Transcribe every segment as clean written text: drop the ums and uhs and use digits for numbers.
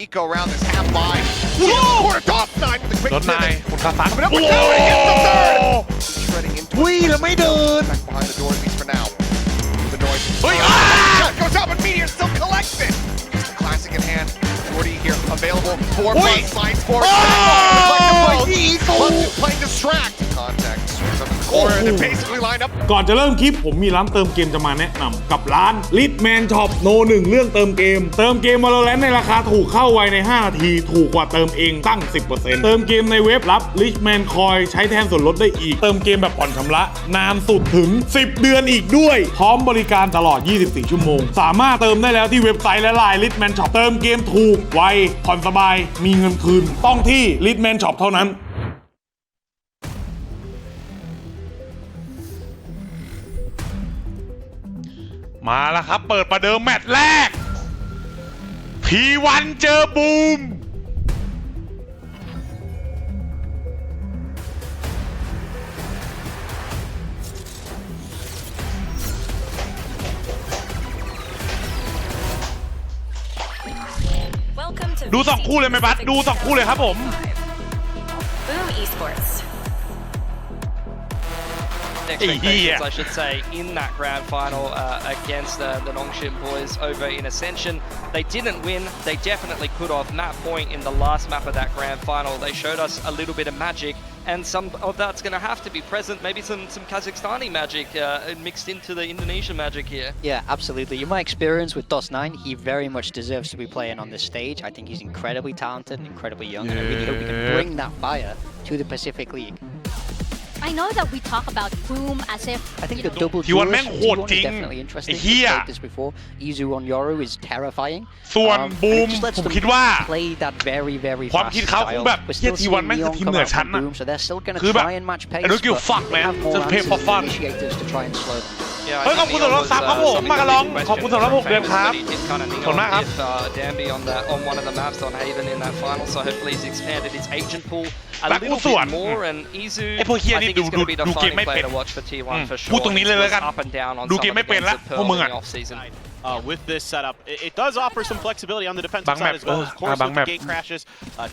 Eco around this half line. Quarter toss nine with the quick รถนายคุณคาซัน Coming up with Tower against the third. Shredding into วิ่งแล้วไม่เดิน back behind the door at least for now. The noise. เฮ้ย Shot goes out, but Meteor still collects it. Just a classic in hand. Jordy here available. 4 plus slides for it. Playing distract. Contact. Swings up the corner. They're basically lined up. ก่อนจะเริ่มคลิปผมมีร้านเติมเกมจะมาแนะนำกับร้าน Richman Shop โน1เรื่องเติมเกม valorant ในราคาถูกเข้าไวใน5นาทีถูกกว่าเติมเองตั้ง 10% เติมเกมในเว็บรับ Richman Coin ใช้แทนส่วนลดได้อีกเติมเกมแบบผ่อนชำระนานสุดถึง10 เดือนอีกด้วยพร้อมบริการตลอด24 ชั่วโมงสามารถเติมได้แล้วที่เว็บไซต์และไลน์ Richman Shop เติมเกมถูกไวผ่อนสบายมีเงินคืนต้องที่ Richman Shop เท่านั้นมาแล้วครับเปิดประเดิมแมตช์แรก T1 เจอบูมดู2คู่เลยไหมบัสดู2คู่เลยครับผม Boom Esports. Expectations, I should say, in that grand final against the Nongshim boys over in Ascension. They didn't win. They definitely could have. And that point in the last map of that grand final, they showed us a little bit of magic, and some of that's going to have to be present. Maybe some Kazakhstani magic mixed into the Indonesian magic here. Yeah, absolutely. In my experience with DOS9, he very much deserves to be playing on this stage. I think he's incredibly talented, incredibly young, and I really hope he can bring that fire to the Pacific League. I know that we talk about Boom as if I think the double T1 duels แม่งโหด T1 จริ is ง definitely interesting. ไอ้เหี้ย We've played this before. Izu on Yoru is terrifying. ส่วน and บูม it just lets ผม them คิดว่า play that very, very ความ fast คิดเขาคง style. แบบ We're เหี้ย still T1 seeing แม่งคือ Neon ทีม come เหนือ out ชั้น from นะ Boom, so they're still going to คือแบบ try and match pace. I don't give a but fuck they man have more just pay for answers fun than initiators to try and slow them. เฮ้ยขอบคุณสำหรับซับครับผมมากระลองขอบคุณสำหรับ6 เดือนครับขอบคุณมากครับ Danby on one of the maps on Haven in that final, so hopefully he's expanded his agent pool a รัก little ผู้ส่วน bit more. And Izu, ไอ้พวกเฮีย I นี่ think ดู he's going to be the ดูเกม fighting ไม่เป็น player to watch for T1 for พูด sure. ตรงนี้เลยแล้วกัน Up and down on ดู some เก of ม the ไม่เป็น games ละ of พวก Pearl มึง in อ่ะ the off season. With this setup, it does offer some flexibility on the defensive Bang side map. as well. Of course, Bang with the map. gate crashes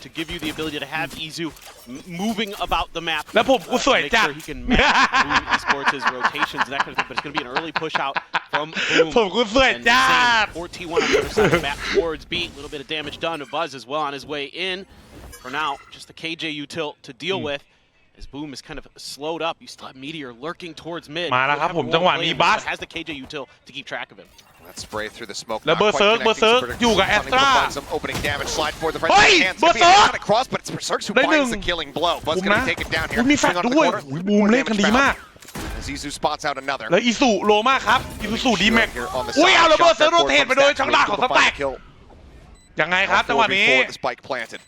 to give you the ability to have Izu moving about the map. แล้วผมกูสวย Make จัด sure he can match Boom Esports' rotations and that kind of thing. But it's going to be an early push out from Boom. ผมกูสวย And จัด same for T1 on the other side of the map towards B. A little bit of damage done to Buzz as well on his way in. For now, just the KJ util to deal with. As Boom is kind of slowed up, you still have Meteor lurking towards mid. มาแล้วครับผมจังหวะนี้บัส has the KJ util to keep track of him. That spray through the smoke. แล้วเบอร์เซิร์กอยู่กับแอสตรา Some opening damage slide for the เฮ้ย friendly hands. เบอร์เซิร์ก Not a cross, but it's Berserk who ได้หนึ่ง finds the killing blow. Buzz บูม gonna นะ be taken down อุ๊ here. ยมีแฟลช Bring on the ด้วย corner. อุ๊ยบูมเล่นกันดีมาก Zizu spots out another. แล้วอีสุโลมากครับอีสุดีแม็ก Here on the อุ้ย side. เอาระเบิด Shot เซิร์ฟโร that เท forward ตไปโดย from ช่องดา Stack ของ to สแต็ก kill. ยังไงครับจังหวะนี้ Before the spike planted.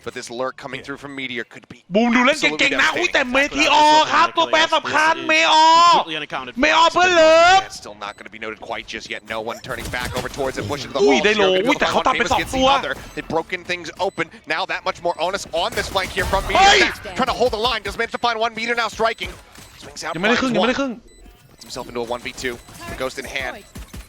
But this lurk coming through from Meteor could be บูมดูเล่นเก่งๆนะอุ้ยแต่เมทีออครับตัวแปรสำคัญเมออ Completely unaccounted. เมออเพื่อนเลิฟ That's still not going to be noted quite just yet. No one turning back over towards it, pushing to the อุ้ย wall. ได้โล Sierra gonna อุ้ย go แต่ for เขา one. ตัดไป Famous 2 gets ตั the ว other. They've broken things open. Now that much more onus on this flank here from Meteor. Hey! Trying to hold the line. Does manage to find one. Meteor now striking. Swings out. ยังไม่ได้ครึ่งยังไม่ได้ครึ่ง Puts himself into a 1v2. The ghost in hand.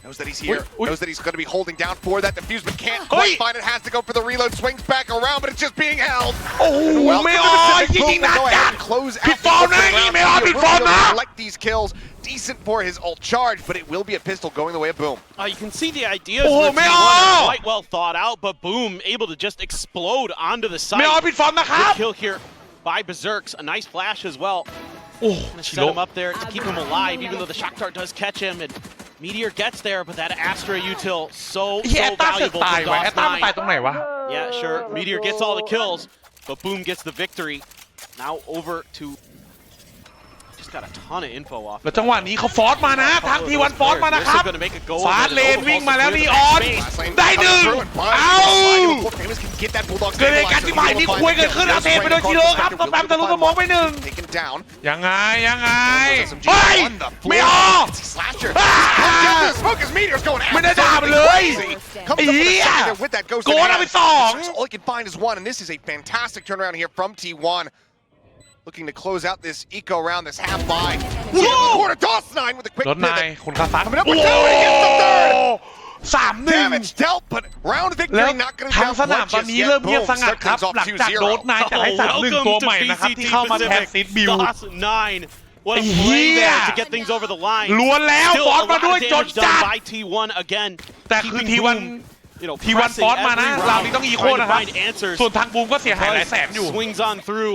Knows that he's here. Oi. Knows that he's going to be holding down for that defuse, but can't Oi. quite find it. Has to go for the reload. Swings back around, but it's just being held. โอ้โห Welcome ไม่ to อ the อ Pacific. จริง Boom ๆนะ will go จั ahead ด and close ผิด out ฟอร์ม the นะ opening นี่ round. ไม่ออ Meteor ผิด will ฟอร์ม be able นะ to collect these kills. Decent for his ult charge, but it will be a pistol going the way of Boom. You can see the ideas Oh, with man. T1 are quite well thought out, but Boom able to just explode onto the ไม่ site. ออผิดฟอร์มนะครับ Good kill here by Berserks. A nice flash as well. โอ้ Gonna ชิ set โร่ him up there to keep him alive, even though the shock dart does catch him. And Meteor gets there, but that Astra util so เฮียแอตตาเสือก valuable ตาย for ว่ะแอตตามันตาย DOS9. ตรงไหนวะ Yeah, sure. Meteor gets all the kills, but Boom gets the victory. Now over to. Just got a ton of info off. แล้วจังหวะนี้เขาฟอร์สมานะทางทีวันฟอร์สมานะครับ ฟาสเลนวิ่งมาแล้วนีออนได้หนึ่งเอ้า Famous can get that Bulldog เกิดเหตุการณ์ที่ฝ่ายนี้คุยเกิดขึ้นเอาเทไปโดยชิโร่ครับสแปมทะลุสมองไปหนึ่ง Taken down. ยังไงเฮ้ยไม่ออก Slasher. อ่า Smoke as Meteor's going ไม่ได้ด่ามันเลย Comes up with a ไอ้เหี้ย second there with that ghost in โกนเอาไป hand. สอง All he can find is one, and this is a fantastic turnaround here from T1. Looking to close out this eco round, this half line. Quarter toss nine with a quick รถนาย pivot. คุณคาซัน Coming up with Tower against the third. 3-1 Damage dealt, but round แล้ว victory not going to ทาง down สนาม one ตอน just นี้ yet. เริ่มเงียบ Boom, สงัด start ครับ things off หลังจาก 2-0. โดส9จะให้3-1 ตัวใหม่นะครับที่เข้ามาแทนซิดบิล DOS9 what a play there to get things over the line ล้วนแล้ว Still ฟอ a สมา lot ด้วย of จน damage จั done ด by T1 again แต่คือ keeping T1 Boom, you know, ทีวัน pressing ฟอสมานะ every ราว round, นี้ต้องอีโค trying to นะครับ find answers. ส่วนทางบูมก็เสียหายหลายแสนอยู่ Swings on through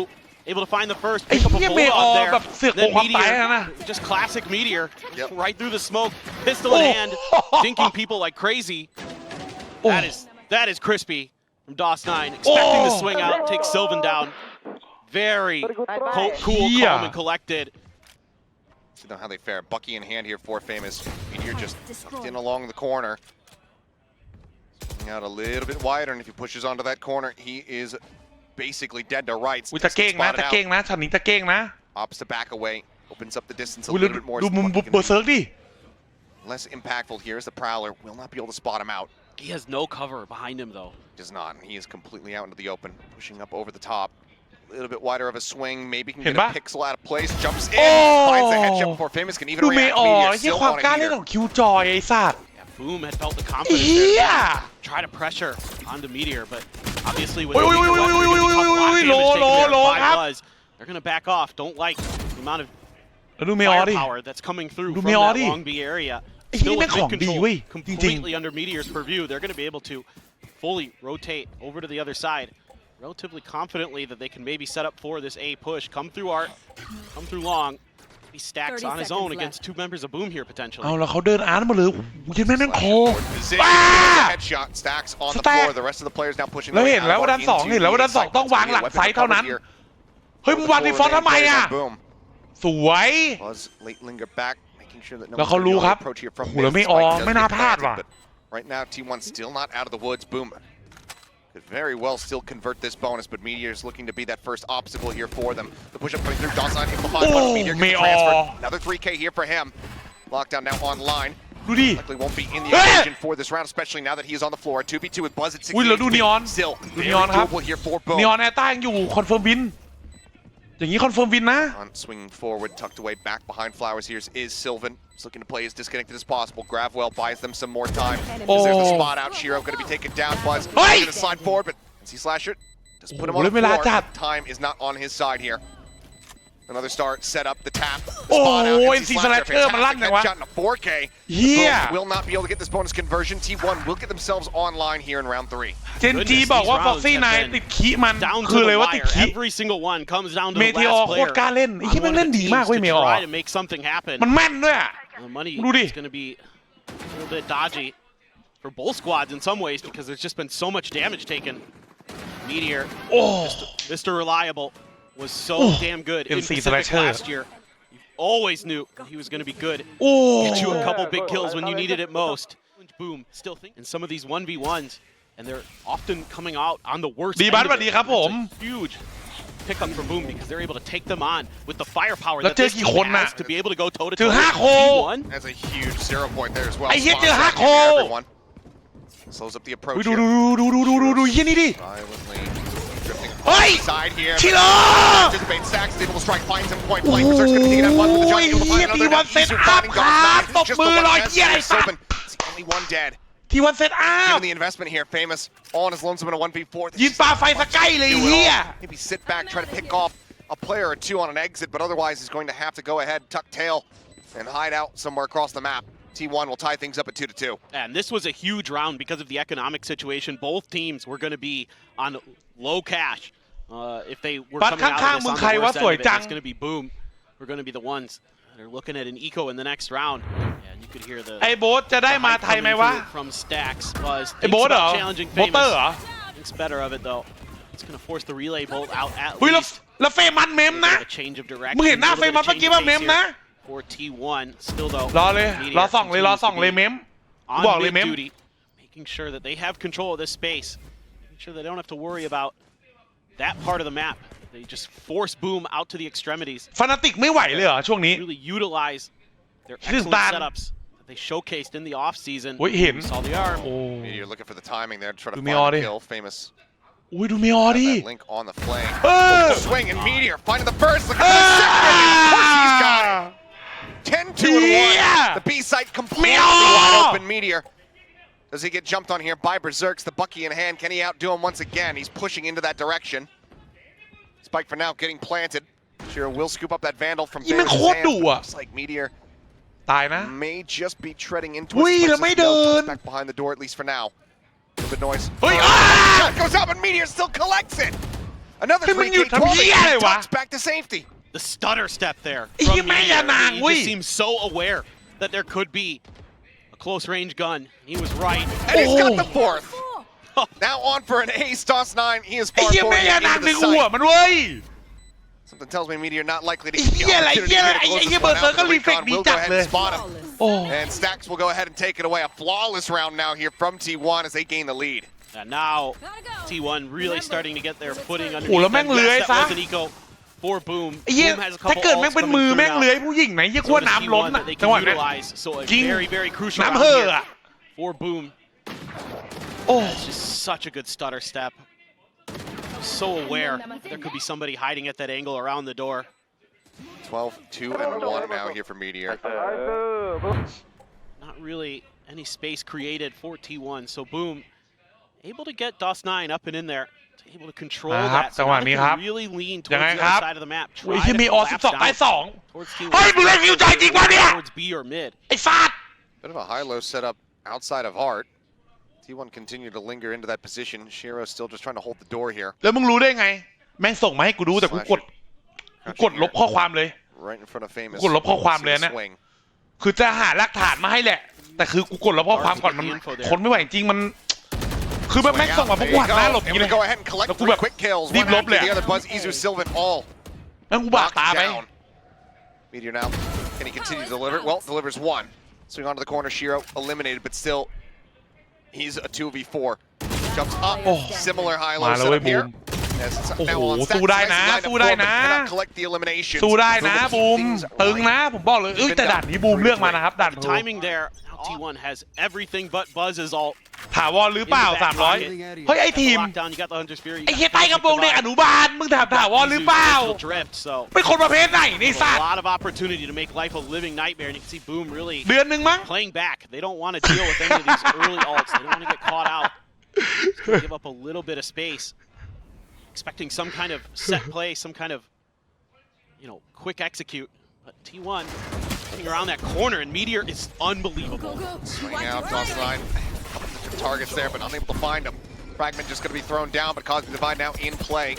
able to find the first ไอ้ pick up a เหี้ยเมอ bulldog there แบบเสือกโก then งความตาย Meteor นะ just classic Meteor Yep. right through the smoke pistol in hand dinking people like crazy that is crispy from DOS9 expecting to swing out take Sylvan down very cool calm and collected See how they fare. Bucky in hand here for Famous. Meteor just tucked in along the corner. Swinging out a little bit wider, and if he pushes onto that corner, he is basically dead to rights. อุ้ยจะเก้งนะจะเก้งนะช็อตนี้จะเก้งนะ Opts to back away. Opens up the distance a อุ้ย little bit more. ดูมุมเบอร์เซิร์กดิ Less impactful here as the Prowler will not be able to spot him out. he has no cover behind him though Does not, and he is completely out into the open. Pushing up over the top. A little bit wider of a swing. Maybe can get a pixel out of place. Jumps in. Finds the headshot before Famous can even ดูเม react. ออ Meteor ยี่ still ความ on กล้า a เล่น heater. ของคิวจอยไอ้สัตว์ Boom had felt the confidence Yeah. there to try to pressure onto Meteor, but obviously with Oi, oi, oi, oi, oi, oi, oi, low, five up. was, they're gonna back off. Don't like the amount of แล้วดูเมออดิ firepower that's coming through Do from Meteor thatดิ Long B area. ไอ้ที่นี่ Still แม่ in งของ mid ดี control, เว้ยจริง completely under Meteor's purview. They're gonna be able to fully rotate over to the other side relatively confidently that they can maybe set up for this A push. Come through Art, come through Long. He stacks 30 on his own against two members of Boom here ๆ potentially. เอาแล้วเขาเดินอาร์ตมาเลยยังแม่งโค Position. Ah! Headshot stacks on the Stack. floor. The rest of the players now pushing. แล้ว their way เห็น out แล้ว of ว่า arc ด้านสอง into เห็นแล้วว่าด้านสอง the ต้องวางหลัง weapon ไซต์เท่านั้น covered here. เฮ้ยมึงวางดีฟอลต์ทำไมอ่ะ Boom. สวย Buzz late linger back, making sure that no แล้ว one's เขา gonna รู้ be able ค to รับ approach here from โอ้โหแล้ว mid. ไม่ The ออ spike does ไม่น่า get พลาด planted, ว่ะ but right now T1 still not out of the woods. Boom could very well still convert this bonus, but Meteor is looking to be that first obstacle here for them. The push up coming through. DOS9 able to find one. Oh, Meteor gets Meteor. transferred. Another 3K here for him. Lockdown now online. ดูดิ Likely won't be in the Eh! equation for this round, especially now that he is on the floor. 2v2 with Buzz at 60. อุ้ยแล้วดูนีออน Still ดู very นีออนครับ doable here for Boom. นีออนแอร์ต้ายังอยู่คอนเฟิร์มวินอย่างนี้คอนเฟิร์มวินนะ On swinging forward, tucked away back behind Flowers here is Sylvan. He's looking to play as disconnected as possible. Gravwell buys them some more time. As there's the spot out. Shiro going to be taken down. Buzz going to slide forward, but as he slasher, just put him on the floor. Time is not on his side here. Another start, set up the tap. Spot out. NC Slasher, fantastic headshot in a 4K. Yeah. Will not be able to get this bonus conversion. T1 will get themselves online here in round 3. เจนจีบอกว่าฟ็อกซี่นายติดขี้มัน Down คือ to เลย the ว่าติด wire. ขี้ Every single one comes down to เม the ทีออ last โคต player. รกล้าเล่นไอ้ที่ On มัน one เล่ of น the ดี teams มากเว้ย to เมออ try to make something happen. มันแม่นด้วยอะ The money ดูดิ is going to be a little bit dodgy for both squads in some ways because there's just been so much damage taken. Meteor, โอ้ Mr. Reliable, was so damn good in NC Pacific Slasher. last year. You always knew he was going to be good. โอ้ Get you a couple big kills when you needed it most. Boom, still think in some of these 1v1s, and they're often coming out on the worst ดี end บัส of สวัส it. ดีครับผม It's a huge pickup for Boom because they're able to take them on with the firepower แล้ว that เจอ this กี่ team คนน่ะ has to be able to go toe to เจอ toe ห้า with โค T1. That's a huge 0 point there as well. ไอ้เหี้ย Spot เจอห้า out โค here, everyone. Slows up the อุ๊ approach ยดู here. ดูเฮียนี่ดิ Silently drifting Hey! side here. ชิโร่ Anticipate stacks, able to strike, finds him point blank. Research going to be taken out Buzz with the giant, able to find another. T1 Now set Easer up findingครับ DOS9. ตบ Just มื the อ one รอย test เหี้ย here. ไอ้สัตว์ Sylvan, it's the only one dead. ทีวันเซตอัพ Given the investment here, Famous on his lonesome in a 1v4. ยิงปลาไฟสกายเลยเฮีย Maybe sit back, try to pick off a player or two on an exit, but otherwise he's going to have to go ahead, tuck tail, and hide out somewhere across the map. T1 will tie things up at 2-2. And this was a huge round because of the economic situation. Both teams were going to be on low cash. If they were coming out of this on the worst end of it, it's going to be Boom. We're going to be the ones that are looking at an eco in the next round. And you could hear the ไอ้โบ๊ทจะได้มาไทยไหมวะ from Stacks. Buzz ไอ้โบ๊ thinks ทเหรอ about challenging โบ๊ทเตอร์ Famous. เหรอ Thinks better of it though. It's going to force the relay bolt out at เฮ้ยแล้ว least. แล้วเฟมันเมมนะ A change of direction. มึงเห็นหน้าเฟมันเมื่อกี้ว่าเมมนะ For T1, still though. รอเลย รอส่องเลย รอส่องเลยเมม On บอกเลย mid เมม duty, making sure that they have control of this space, making sure they don't have to worry about that part of the map. They just force Boom out to the extremities, ฟานาติกไม่ไหวเลยเหรอช่วงนี้ really utilize their This is excellent bad. setups that they showcased in the off season. โอ้ยเห็น Saw the arm. โอ้ Meteor looking for the timing there to try to Do find me all the day. kill. Famous อุ้ยดูเมออดิ that link on the flank. เออ Swing and Meteor finding the first. Look at the second. Of course he's got it. 10-2-1. Yeah. The B site completely Meteor. wide open. Meteor Does he get jumped on here by Berserks? The Bucky in hand. Can he outdo him once again? He's pushing into that direction. Spike for now getting planted. Shiro will scoop up that Vandal from Bear's hand. Looks like Meteor ตายนะ may just be treading into อุ้ย his แล้วไม่เดิน back behind the door at least for now. A little bit noise. เฮ้ย Shot goes out, but Meteor still collects it. Another เฮ้ยมันหยุด 3K ทำเหี้ยอะไรวะ 12 back to safety. The stutter step there. ไอ้เหี้ยแม่งอย่านาง He เว้ย just seems so aware that there could be a close range gun. He was right. And he's got the fourth. Now on for an ace, Toss 9. He is ไอ้ far เหี้ยแม่ง forward อย่านาง into ใน the หัว site. มันเว้ย Something tells me Meteor not likely to ไอ้ get the เหี้ยอะไร opportunity to ไอ้ get เหี้ย the เบอร์ closest เซอ one ร์ก็ out. รีเฟก Recon ดี will จั go ด ahead เลย and spot him. โอ้ And Stacks will go ahead and take it away. A flawless round now here from T1 as they gain the lead. And now T1 really starting to get their footing โอ้แล้ว underneath แม่ง them. เลื้อย Yes, ซะ that was an eco for Boom. ไอ้เหี้ย Boom has a ถ้า couple เกิดแม่ง ults เป็น coming มือ through แม่ง now. เลื้อยผู้หญิงไหนเหี้ย So กลัว does น้ำล้น T1 อะ that they จัง can หวะเนี้ย utilize. So a จริง very, very crucial น้ำ round เห่อ here อะ for Boom. โอ้ It's just such a good stutter step. So aware there could be somebody hiding at that angle around the door. 12, 2, and 1 now here for Meteor. Not really any space created for T1. So Boom able to get DOS9 up and in there. Able to control ครับ that. จังหวะนี้ครับ really lean ยัง towards ไง the ครับ other side of the map. อุ้ย Try ที่ to มีออ collapse 12 ตาย down 2 towards T1. เฮ้ยมึงเล่นฟิวใจจริงวะเนี่ย Towards B or mid. ไอ้สัตว์ Bit of a high-low setup outside of Heart. T1 continue to linger into that position. Shiro still just trying to hold the door here. แล้วมึงรู้ได้ไง แม่งส่งมาให้กูดูแต่กูกดลบข้อความเลย Right in front of Famous. กดลบข้อความเลยนะ Swing. คือจะหาหลักฐานมาให้แหละ แต่คือกูกดลบข้อความก่อนมันคนไม่ไหวจริงมัน คือแบบแม่งส่งมาพวกกูหันหน้าหลบอย่าง Able นี้ to เลย go ahead and collectแล้วกู three แบบ quick kills. รี One บลบ after เลย the other. Buzz, Izu, Sylvan all แม่งกูบาก locked ตาไป down. Meteor now. Can he continue to deliver? Well, delivers one. Swing onto the corner. Shiro eliminated, but still, he's a 2v4. Jumps up. Similar high-low มาแล้วเว้ย setup บู here. ม Yes, it's โอ้โห now on สู้ Stacks. ได้นะ Nice line up สู้ได้ forward, นะ but cannot collect the eliminations. สู้ได้นะ Boom will บู keep ม things ตึง right. นะ ผมบอกเลยเอ้ยแต่ด่านนี้บูมเลือกมานะครับด่าน The โพ timing there. T1 has everything but Buzz's ult. ถาวรหรือเปล่า 300 เฮ้ยไอ้ทีม Lockdown, you got the Hunter's Fury. ไอ้เหี้ยใต้กระโปรงเด็กอนุบาลมึงถาวรหรือเปล่า Drift, so เป็นคนประเภทไหนนี่สัต a ว์ lot of opportunity to make life a living nightmare, and you can see Boom really เดือนหนึ่งมั้ง playing back. They don't want to deal with any of these early ults. They don't want to get caught out. Just gonna give up a little bit of space, expecting some kind of set play, some kind of quick execute. But T1 getting around that corner, and Meteor is unbelievable. Swing out, toss line. Couple different targets there, but unable to find him. Fragment just going to be thrown down, but Cosmic Divide now in play.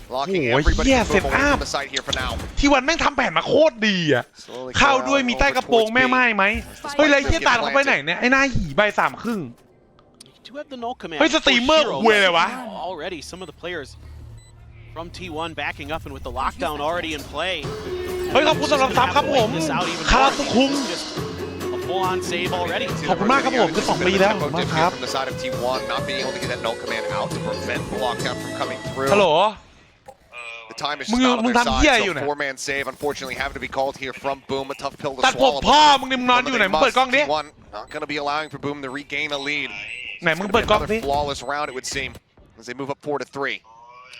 Locking everybody yeah, from away set from up. the site here for now. ที่วันแม่งทำแผนมาโคตรดีอ่ะ เข้าด้วยมีใต้กระโปรงแม่ไม้ไหมเฮ้ยไรเหี้ยตาเขาไปไหนเนี่ยไอ้หน้าหี่ใบ3 ครึ่ง You do have the null command. เฮ้ยสตรีมเมอร์คุยเลยวะ Already, some of the players from T1 backing up, and with the lockdown already in play. เฮ้ยขอบคุณสำหรับซับครับผมคาราตุคุง A full-on save already. ขอบคุณมากครับผมจะ2 ปีแล้วขอบคุณมากครับ From the side of T1, not being able to get that null command out to prevent the lockdown from coming through. ฮัลโหล The time is just not on มึง their ทำเหี้ย side, อยู่ so เนี่ย 4-man save unfortunately having to be called here from Boom. A tough pill to ตัดผม swallow. พ่อมึงนี่มึงนอนอยู่ไหนมึงเปิดกล้องดิ T1 not going to be allowing for Boom to regain a lead. ไหนมึงเปิดกล้องดิ Another flawless round it would seem as they move up 4-3.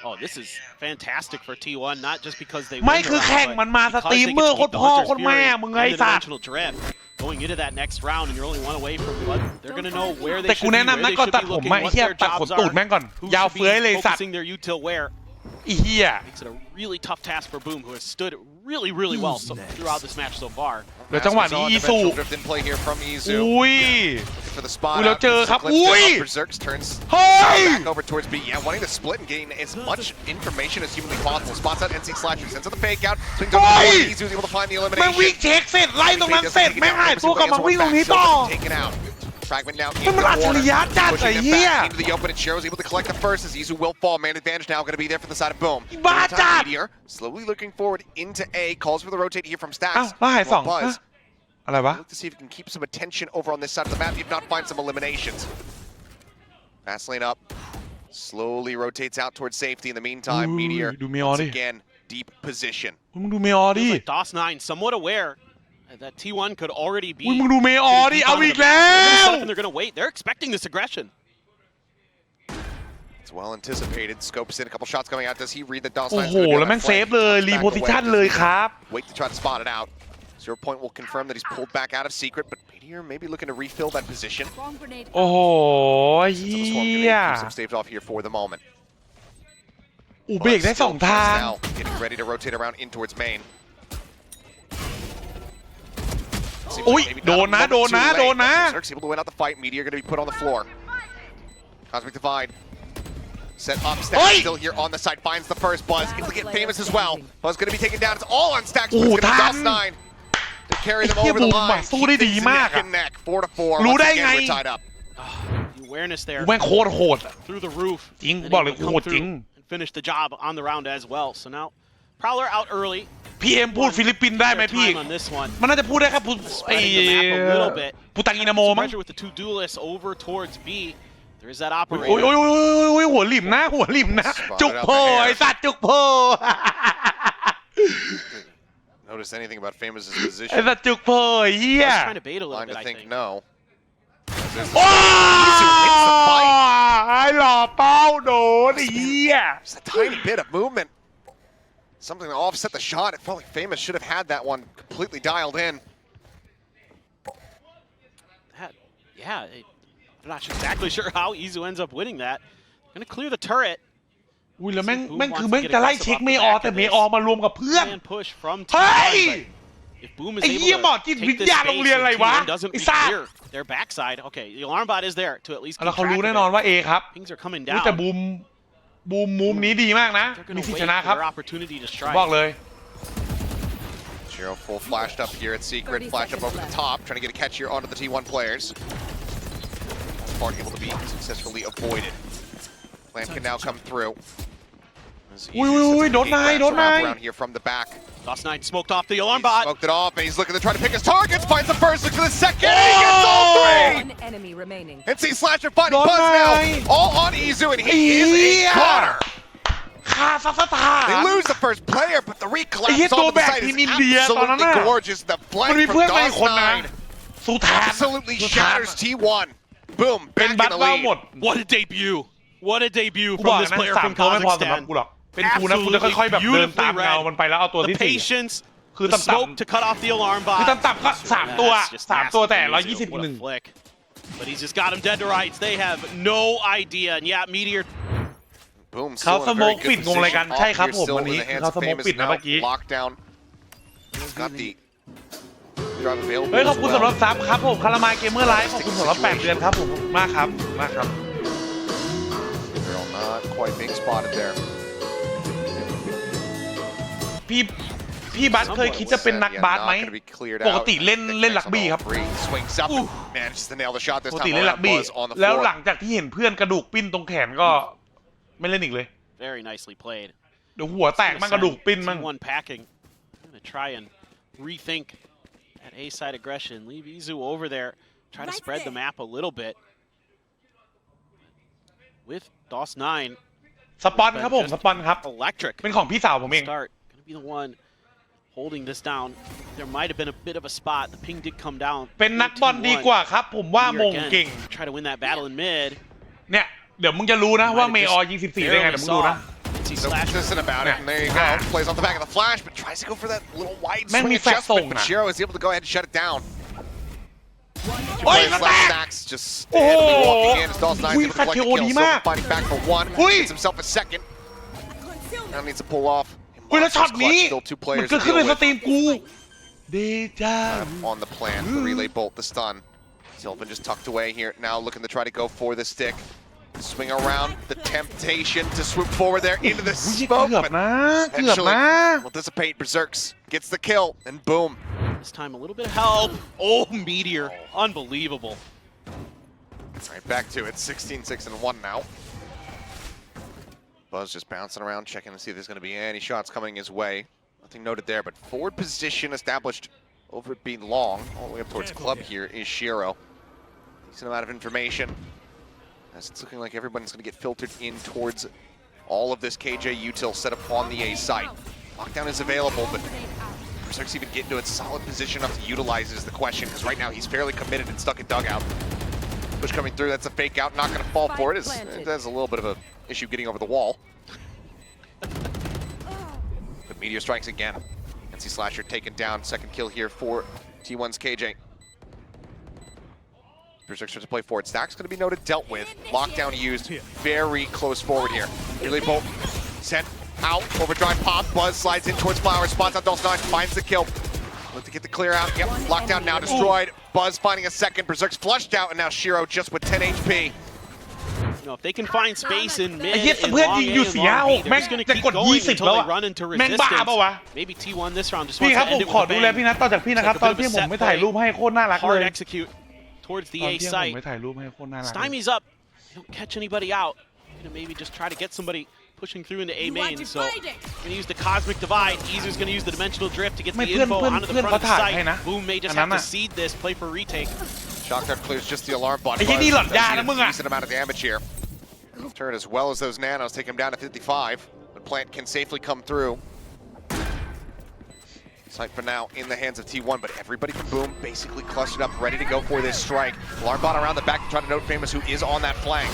Oh, this is fantastic for T1, not just because they ไม่ win the คือ round, แข่ง but มันมาส because ตรีม they เมอ get ร์ to โค keep ตร the พ่อ Hunter's โคตรแม่ Fury มึงไอ้สัตว์ interdimensional drift. Going into that next round, and you're only one away from blood. They're going to know where they แต่ should กู be, แนะ where นำนะ they ก่อน should ตัด be ผม looking, มาไอ้ what เหี้ย their ตัดข jobs นตูด are, แม่งก่อน who ยาว should เฟื้อย be เลยสัตว์ focusing their util where. ไอ้เหี้ย Makes it a really tough task for Boom, who has stood really well throughout this match so far. แล้วจังหวะนี้อีซู Drift in play here from Izu. อุ้ย For the spot แล้ว out. เจอครับ Glimpse อุ้ย of Berserks turns เฮ้ย back over towards B. Yeah, wanting to split and gain as much information as humanly possible. Spots out NC Slasher, sends out the fake out. Swings over the Oi! board. Izu is able to find the แม่งวิ่ง elimination. เช็คเสร็จไล่ตรงนั้นเสร็จแม่งหายตัวกลับมาวิ่งตรงนี้ต่อ Taken out. Fragment now in มัน the อัจฉ corner. ริยะจัด Pushing ไอ้ them เหี้ย back into the open, and Shiro's able to collect the first as Izu will fall. Man advantage now going to be there for the side of Boom. บ้าจัด Meteor slowly looking forward into A. Calls for the rotate here from อ้าว Stacks. แล้วหาย2 Buzz. อะไรวะ Look to see if he can keep some attention over on this side of the map, if not find some eliminations. Fast lane up. Slowly rotates out towards safety. In the meantime, Ooh, Meteor do me once all again deep position. มึงดูเมออดิ Feels like DOS9 somewhat aware that T1 could already be. มึงดูเมออดิเอาอีกแล้ They're ว gonna set up and they're gonna wait. They're expecting this aggression. It's well anticipated. Scopes in a couple shots coming out. Does he read the DOS โอ้โหแล้วแม่งเซฟเลยรีโพซิชั่นเลยครับ Wait to try to spot it out. 0 Point will confirm that he's pulled back out of secret, but Meteor maybe looking to refill that position. โอ้โหเฮี So the Swarm ย grenade keeps him staved off here for the moment. อูเบรกได้สองทาง Now getting ready to rotate around in towards main. อุ้ยโดนนะโดนนะโดนนะ Berserk's able to win out the fight. Meteor going to be put on the floor. Cosmic Divide. Set up. Stacks still here on the side. Finds the first. Buzz able to get famous as well. Buzz going to be taken down. It's all on Stacks. But it's going to be Dust9 to carry them over the line. สู้ได้ดีมาก Neck and neck. 4-4. รู้ได้ไง We're tied up. The awareness there แม่งโคตรโหด through the roof. จริง and บอกเลย able to โห come ดจริง through and finish the job on the round as well. So now Prowler out early. พี่เอ็มพูดฟิลิปปินส์ได้ไหมพี่ Time on this one. มันน่าจะพูดได้ครับไอ้ Spreading the map a little bit. ปูตังอินาโมมั้ง Pressure with the two duelists over towards B. There is that โอ้ย operator. โอ้ยโอ้ยหัวหลิมนะหัวหลิมนะ จุกโพไอ้สัตว์จุกโพ Notice anything about Famous' ไอ้ position? สัตว์จุกโพเฮีย Just trying to bait a little Line bit, to I think think. no. โอ้ย fight. ไอ้หล่อเป้าโดนไอ้เฮีย Just a tiny bit of movement. Something to offset the shot. It felt like Famous should have had that one completely dialed in. I'm not exactly sure how Izu ends up winning that. Gonna clear the turret. อุ้ยแล้วแม่งคือแม่งจะไล่เช็คเมอแต่เมอมารวมกับเพื่อน Man push from เฮ้ย T1, but if Boom is ไอ้ able เหี้ยหมอ to จิต take วิท this ยาโรง space เรียนอะไร and วะ T1 doesn't ไอ้สัตว์ clear their backside. Okay, the alarm bot is there to at least แล้ว keep เขา track รู้ of แน่นอน it. ว่าเอครับ Things are coming อุ๊ยแต่ down. บูมมุมนี้ดีมากนะ They're มี gonna สิท wait ธิ์ช for นะครับ their opportunity to ผม strike. บอกเลย Shiro full flashed up here at secret. Flashed up over the top. Trying to get a catch here onto the T1 players. Part able to be successfully avoided. Plan can now come through. Ui, don't lie, don't lie. Around here from the back. Dust9 smoked off the alarm He bot. smoked it off, and he's looking to try to pick his targets. Finds the first, looks for the second, and he gets all three! One enemy remaining. And see Slasher finding Don't Buzz lie. now. All on Izu, and he is a Yeah. goner. ฆ่าซะสถาน They lose the first player, but the ไอ้ recollapse เหี้ยตัว on แบ the ก side ที is มอินเดียตอนนั้น absolutely น่ะ gorgeous. The มัน flank มี from เพื่อนมาอีกคนนะ Dust9 สุธาน absolutely สุธาน shatters T1. Boom, เป็น back บั in ต the รว่าหมด lead. What a debut. What a debut กู from บอก this นะ player สาม from ตัวไม่พอสำหรับ Kazakhstan. กูหรอกเป็นกูนะกูจะค่อยๆแบบเดินตามเงามันไปแล้วเอาตัว The ที่สี่ patience, คือ the ต่ำ smoke to cut off the alarm ๆคือ bot. ต่ำๆก็สามตัว That's just สามตัวแต่ nasty from Izu. What a 121 flick. But he's just got him dead to rights. They have no idea. And yeah, Meteor. Boom, เขา still ส in a โม very ก good ปิดงงอะไรกัน position. ใช่ครับ Off ผม here วัน still นี้ in the hands เขา of สโมก Famous ปิดนะ now. เมื่อกี้ Lockdown. He's got the drive available เฮ้ยขอบ as คุณสำหรับ well. ซับครับผมคารามายเกมเมอร์ไลฟ์ขอบคุณสำหรับ8 เดือนครับผมมากครับมากครับ Girl not quite being spotted there. พี่บัสเคยคิดจะเป็นนักบาสไหม ปกติเล่นรักบี้ครับ Swings up, manages to nail the shot this ปกติ time เล่นรัก around. บี้ Buzz on the แล้วหลั floor. งจากที่เห็นเพื่อนกระดูกปิ้นตรงแขนก็ไม่เล่นอีกเลย Very nicely played. เดี๋ยวหัวแตกมั่งกระดูกปิ้นมั่ง T1 packing. I'm gonna try and rethink that A side aggression. Leave Izu over there. Try to spread the map a little bit. With Dust9, สปอนครับผมสปอนครับ electric. เป็นของพี่สาวผมเอง Start. Gonna be the one holding this down. There might have been a bit of a spot. The ping did come down. เป็นนักบอลดีกว่าครับ ผมว่า Here มง again, เก่ง Try to win that battle in mid. เนี่ยเดี๋ยวมึงจะรู้นะว่าเมอยิง14ได้ไงเดี๋ยวมึงดูนะ See So slash. consistent about it, and there you go. Plays off the back of the flash, but tries to go for that little wide Man, swing we fat adjustment, but song. Shiro is able to go ahead and shut it down. Oi, Plays not left that! stacks, just steadily walking in as Dawson Ui, able to collect the fat kill. KO Silver mát. fighting back for one, Ui. gets himself a second. Now needs to pull off. เฮ้ยแล้วช็อต Clutch, นี้ still two มัน players เกิด to ขึ้น deal ในส with. ตรีมกูเดจา On the plan, the relay bolt, the stun. Sylvan just tucked away here, now looking to try to go for the stick. Swing around, the temptation to swoop forward there into the อุ้ย smoke, เกือบ but นะเกือบ eventually นะ will dissipate. Berserks gets the kill, and boom. This time a little bit of help. Oh, Meteor. Unbelievable. Right back to it, 16-6-1 now. Buzz just bouncing around, checking to see if there's going to be any shots coming his way. Nothing noted there, but forward position established over it being long. All the way up towards club here is Shiro. Decent amount of information. As it's looking like everyone's going to get filtered in towards all of this KJ util set up on the A site. Lockdown is available, but Berserk's even get into a solid position enough to utilize it is the question, because right now he's fairly committed and stuck in dugout. Push coming through, that's a fake out, not going to fall for it. It has a little bit of a issue getting over the wall. But Meteor strikes again. NC Slasher taken down. Second kill here for T1's KJ. Berserk starts to play forward. Stack's going to be noted, dealt with. Lockdown used. Very close forward here. Nearly bolt sent out. Overdrive pop. Buzz slides in towards Flowers. Spots on Dulce 9. Finds the kill. Look to get the clear out. Yep. Lockdown now destroyed. Buzz finding a second. Berserk's flushed out. And now Shiro just with 10 HP. You know, if they can find space in mid ไอ้เหี้ย and เพื่อน long ยิง A อยู่ and เสีย long ห B, ก they're แม่ง just going to จะ keep กด going 20 until แล้ว they อะ run into แม่งบ้า resistance. ปะวะ Maybe T1 this round just พี่ wants ครับ to ผม end it ขอ with a ดูแล bang. พี่นัทต่อจากพี่นะครับ ตอนที่ผมไม่ถ่ายรูปให้โคตรน่ารักเลย Hard execute towards the ตอน A ที่ผม site. ไม่ถ่ายรูปให้โคตรน่ารักเลย Stymie's up. They don't catch anybody out. Gonna maybe just try to get somebody pushing through into A main. So gonna use the cosmic divide. Easer's gonna use the dimensional drift to get the info onto the front of the site. Boom may just have to seed this, play for retake. Shock Dart clears just the alarm button. ไอ้ที่นี่หลอดยานะมึงอะ Decent amount of damage here. Turn as well as those nanos take him down to 55. But Plant can safely come through. Sight for now in the hands of T1, but everybody from Boom basically clustered up, ready to go for this strike. Alarm bot around the back to try to note Famous, who is on that flank.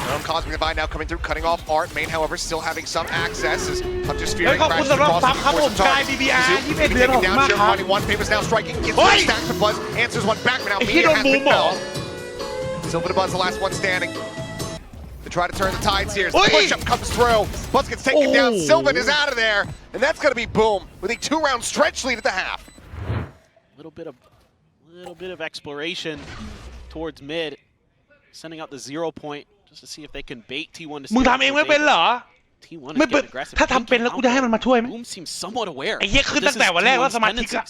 Their own Cosmic Divide now coming through, cutting off Art. Main, however, still having some access as Hunter's Fury เฮ้ยขอบคุณ crashes สำหรับ across ซับครับ the ผม course of กาย target. BBR Zoo 21 เดือน taking ขอบคุณ down มาก Shiro, ครับ finding one. Famous now striking, gets เฮ้ย one stack to Buzz, answers one back, but now ไอ้ที่ Meteor โดน has บู been มเหรอ felled. Silver to Buzz, the last one standing. To try to turn the tides here. Oi! Push-up comes through. Buzz gets taken down. Oh. Sylvan is out of there. And that's going to be Boom with a 2-round stretch lead at the half. Little bit of exploration towards mid, sending out the 0 point just to see if they can bait T1 to มึงทำเองไม่เป็นเหรอ T1 ไม่ is เป็น getting aggressive. ถ้าทำเป็นแล้วกูจะให้มันมาช่วยไหม Boom seems somewhat aware. ไอ้เหี้ยขึ้นตั้งแต่วันแรกว่าสมาธิอะ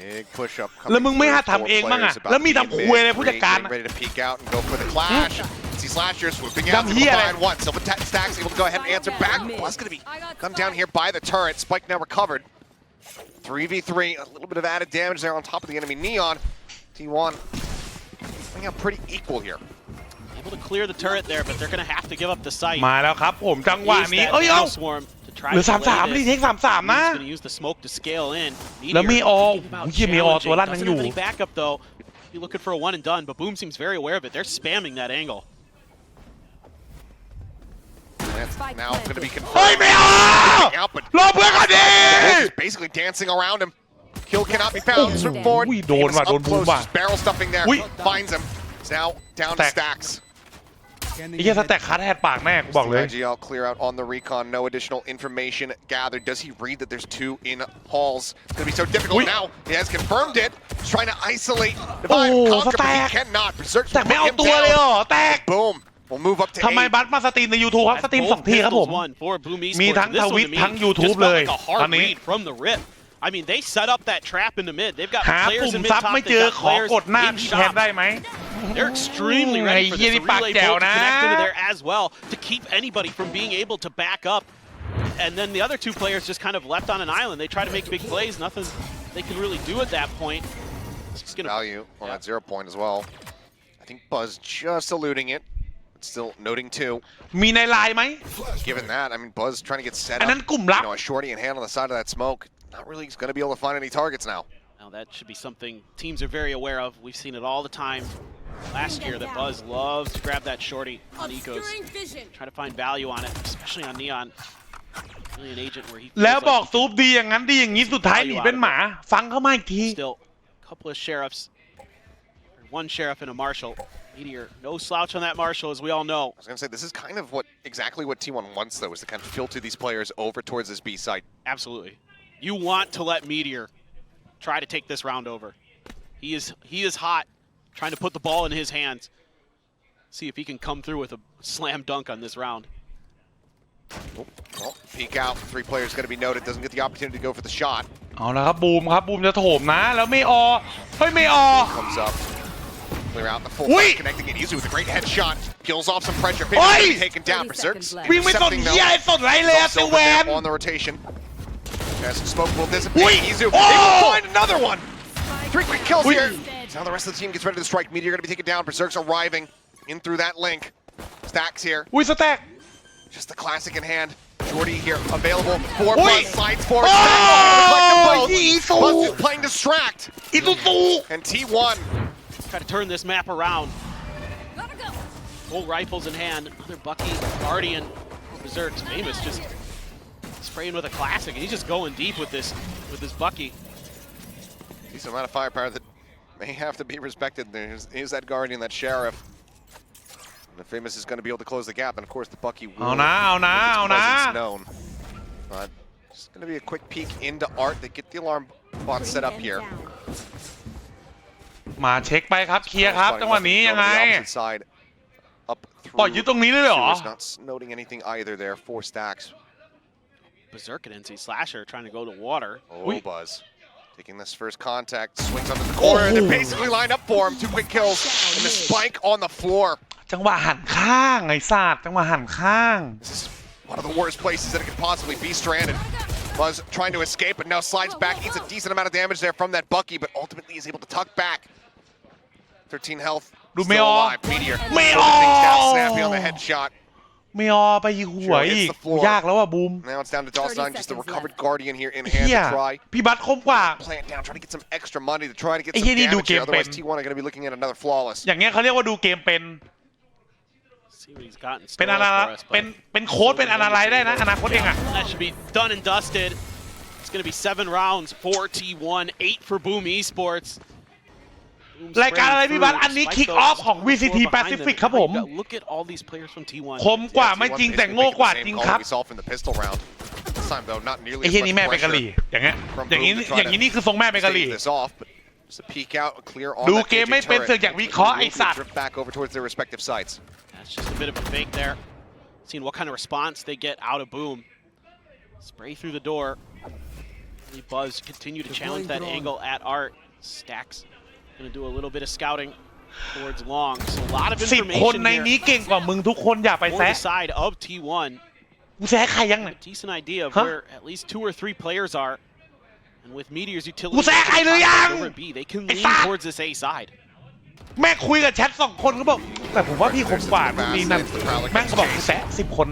Big push-up แล้วมึง coming ไม่ through. หัดทำ Four เองบ้างอะ players about แล้วมี to be ทำคุย mid, เลยผู้จัดการ ready to peek out and go for the clash. See Slasher swooping out to Dumb find one. Silver Stacks able to go ahead and answer back. Buzz going to be gunned down here by the turret. Spike now recovered. 3v3, a little bit of added damage there on top of the enemy Neon. T1 playing out pretty equal here. Able to clear the turret there, but they're going to have to give up the site. มาแล้วครับผมจังหวะ Use นี้ that เอ้ยเอ้า Nano Swarm to try เหลือ to delay 33 this. รีเทค 33 นะ He's going to use the smoke to scale in. แล้วมี Meteor อ thinking about โอ้ยมีอ challenging. ตัวลั่นยัง Doesn't อยู่ have any backup though. You're looking for a one and done, but Boom seems very aware of it. They're spamming that angle. That's now going to be เฮ้ย confirmed. ไม่เอา Out, but รอเพื่อนก่อนดิ Wolf is basically dancing around him. Kill cannot be found. Swim forward. อุ้ยโดนว่ะ Famous โด up นบูม close, ว่ะ just barrel stuffing there. อุ้ย Finds him. It's now down to Stack. Stacks. ไอ้เหี้ยสแต็กคัทแหกปากแน่กูบอกเลย IGL clear out on the recon. No additional information gathered. Does he read that there's two in halls? It's going to be so difficult Wait. now. He has confirmed it. He's trying to isolate, divide, Oh, conquer, but he Stack. cannot. Berserk's แต่ put ไม่เอา him ตัวเลยเหร down. อแตก Boom. We'll move up to ทำไม 8. บัสมาสตรีมใน YouTube ครับสตรีม Both 2 ทีครับผม pistols won for Boom Esports. มีทั้ง This ท one วิ to ต me ทั้ง just YouTube felt เลย like a ต hard อนนี้ read from the rip. I mean, they set up that trap in the mid. They've got หา players ปุ่ม in mid ซับ top. ไม่ They've เจอ got ขอกด players หน้า in พี่แทน shop. ได้ไหม They're extremely ready for this. Ay, The relay back down, bolt to connect into ah. there as well to keep anybody from being able to back up. And then the other two players just kind of left on an island. They try to make big plays. Nothing they can really do at that point. It's just gonna Value on that 0 point as well. I think Buzz just eluding it. But still noting two. มีในไลน์ไหม Given that, I mean, Buzz trying to get set อัน up. นั้นกลุ่มลับ A shorty and hand on the side of that smoke. Not really going to be able to find any targets now. Now that should be something teams are very aware of. We've seen it all the time. Last year, that Buzz loves to grab that shorty on Ecos. Try to find value on it, especially on Neon. Really an agent where he แล้ว feels บอก like ซูปดีอย่างนั้นดีอย่างนี้สุดท้ายหนีเป็นหมา ฟังเข้ามาอีกที still a couple of sheriffs. One sheriff and a marshal. Meteor, no slouch on that marshal, as we all know. I was going to say, this is kind of exactly what T1 wants, though, is to kind of filter these players over towards this B site. Absolutely. You want to let Meteor try to take this round over. He is hot, trying to put the ball in his hands. See if he can come through with a slam dunk on this round. Well, peek out. 3 players going to be noted. Doesn't get the opportunity to go for the shot. เอาละครับบูมครับบูมจะโถมนะ แล้วไม่ออเฮ้ยไม่ออ Comes up. Clear out the full Wait. fight, connecting it easily with a great headshot. Kills off some pressure. Oi. Famous taken down. Berserk's วิ่งไม่สน intercepting เหี้ย though. ไอ้สนไรเลยอะ Silver ติวแวน there on the rotation. As smoke will dissipate. Wait. Izu, Oh. they will find another one. 3 quick kills Wait. here. Now the rest of the team gets ready to strike. Meteor going to be taken down. Berserk's arriving in through that link. Stacks here. อุ้ยสแต็ก Just the classic in hand. Jordy here available for Wait. Buzz. Slides forward. Oh. Collect them both. Izu. Buzz just playing distract. อิซูซู And T1. Try to turn this map around. Full rifles in hand. Another Bucky, Guardian, Berserk's Famous just spraying with a classic, and he's just going deep with this Bucky. Decent amount of firepower that may have to be respected. There's that Guardian, that Sheriff. And the Famous is going to be able to close the gap, and of course the Bucky will. เอานะ known. But just going to be a quick peek into Art. They get the alarm bot set up here. มาเช็คไปครับเคลียร์ครับจังหวะนี้ยังไง Up ปล่อยยึดตรงนี้เลยเหรอ Not noting anything either there. 4 stacks. Berserk and NC Slasher trying to go to water. Oh, Buzz. Taking this first contact, swings under the corner. They're basically lined up for him. 2 quick kills, and the spike on the floor. จังหวะหันข้างไอ้สัตว์จังหวะหันข้าง This is one of the worst places that it could possibly be stranded. Buzz trying to escape, but now slides back. Eats a decent amount of damage there from that Bucky, but ultimately is able to tuck back. 13 health. ดูไม่ Still ออก alive. Meteor. ไม่อ Holding อ things down. ก Snappy on the headshot. ไม่ออกไปยิงหัวอีกยากแล้วอ่ะบูม Now it's down to Dawson. Just a recovered Guardian here in hand เฮีย to try. พี่บัตคมกว่า Plant down, try to get some extra money to try to get ไอ้ some เฮียนี่ดู damage เก here. มเป็น Otherwise, T1 are going to be looking at another flawless. อย่างเงี้ยเขาเรียกว่าดูเกมเป็น See what he's got in เป็น store อะไร for us, เป็นโค้ดเป็นอะไรได้นะอนาคตเองอ่ะ That should be done and dusted. It's going to be 7 rounds for T1, 8 for Boom Esports. รายการอะไรพี่บัตอันนี้ Kickoff ของ VCT Pacific ครับผม Look at all these players from T1. คมกว่าไม่จริงแต่โง่กว่าจริงครับ We saw from the pistol round. This time though, not nearly ไอ้ as เฮียนี่ much แม่เป็นกะห pressure. รี่อย่างเงี้ยอย่างนี้นี่คือทรงแม่เป็นกะหรี่ Save this off, but just a peek out, clear on ดู that เกม KJ ไม่เป็น turret. เสือกอยากวิเคราะห์ไอ้สัตว์ Drift back over towards their respective sites. That's just a bit of a fake there. Seeing what kind of response they get out of Boom. Spray through the door. Buzz continue to challenge that angle at Art. Stacks gonna do a little bit of scouting towards Long. So a lot of 10 คนในนี้ information เก่งกว่ามึงทุกคนอย่าไป here แซะ for the side of T1. กูแซะใครยังเนี่ย Decent idea of Huh? where at least 2 or 3 players are. And with Meteor's utility, กูแซะใครหรือยัง over B, they can ไอ้ lean สัตว์ towards this A side. แม่คุยกับแชท2 คนเขาบอกแต่ผมว่าพี่คมกว่านู่นนี่นั่นแม่งเขาบอกกูแซะ10 คน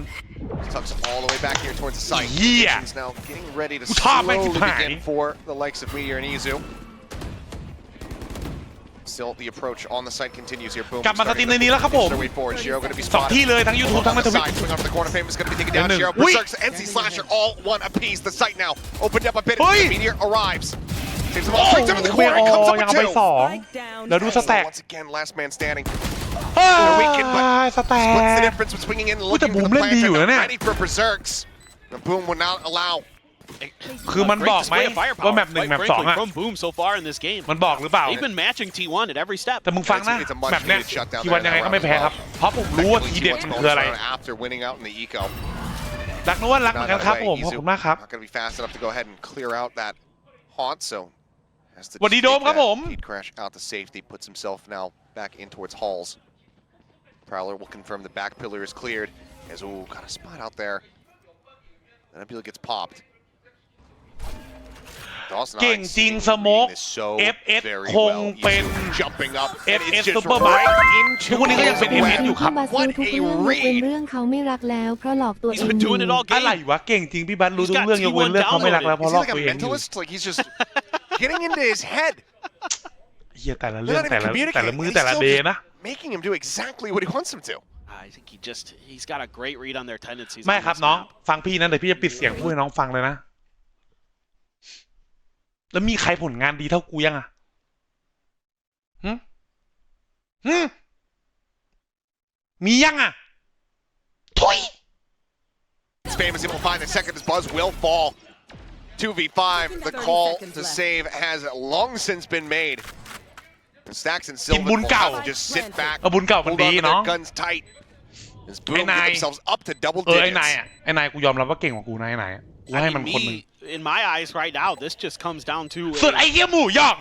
Tucks all the way back here towards the site. Yeah. Vision's now getting ready to Top slowly man begin time. for the likes of Meteor and Izu. Still, the approach on the site continues here. Boom. กลับมาสตรีมในนี้แล้วครับผม Way forward. Shiro going to be 2 spotted. ที่เลยทั้ง YouTube ทั้งใน Twitch Side, swing off the corner. Famous going to be taken down. And then- Shiro, Wait. Berserks, NC Slasher, all one apiece. The site now opened up a bit. Wait. Meteor arrives. Saves them โอ้ all. Straight to the ไม่ corner. อ Comes อ up ยัง with เอาไป 2. 2แล้วดูสแต็ก Once again, last man standing. เฮ้ย Weakened, but สแต็ Splits the ก difference with swinging in and แต่ looking บู for ม the เล่น plant ดีอยู่ and นะเนี่ย ready for Berserks. The Boom will not allow. คือมันบอกไหม Great display of firepower, ว่าแมป 1 quite แมป frankly, 2 อ่ะ from Boom so far in this game. มันบอกหรือเปล่า They've been matching T1 at every step. แต่มึงฟังนะ It's a much แมปเนี้ย needed shutdown ทีวันยังไงก็ไม่แพ้ครับ เพราะผมรู้ว่าทีเด็ดมันคืออะไร After winning out in the eco. รักนวลรักเหมือนกันครับผมขอบคุณมากครับ Not going to be fast enough to go ahead and clear out that haunt, so has to สวัสดี just โดม take ครับ that ผม heat crash out to safety, puts himself now back in towards halls. Prowler will confirm the back pillar is cleared. As ooh, got a spot out there. That Nebula gets popped. เก่งจริงสโมก FS คงเป็น jumping up FS SuperBusS ทุกวันนี้ก็ยังเป็น FS อยู่ครับ บัสรู้ทุกเรื่องยกเว้นเรื่องเขาไม่รักแล้วเพราะหลอกตัวเอ He's ง been doing it all อะไร game. วะเก่งจริงพี่บัสรู้ทุกเรื่องยกเว้นเรื่องเขาไม่รักแล้วเพราะ Is หล he อก like ตัว a เองอยู่ mentalist? Like he's just getting into his head, เฮียแต่ละเรื่องแต่ละมือแต่ละเดย์นะ making him do exactly what he wants him to. I think he's got a great read on their tendencies. ไม่ on ครับ this น้อง map. ฟังพี่นะเดี๋ยวพี่จะปิดเสียงพูดให้น้องฟังเลยนะ แล้วมีใครผลงานดีเท่ากูยังอ่ะมียังอ่ะทุย It's famous able to find the second as Buzz will fall. 2v5. The call to save has long since been made. And Stacks and Silver will have to just sit back, เอาบุญเก่ามัน hold ดี on to น้อง their guns tight. As Boom ไอ้ get นาย themselves up to double ไอ้นาย digits. อ่ะไอ้นายกูยอมรับว่าเก่งกว่ากูนะไอ้นายกูให้ I มัน mean, คนหนึ่ง in my eyes right now, this just comes down to ส่วนไอ้เหี้ยหมูหย่อง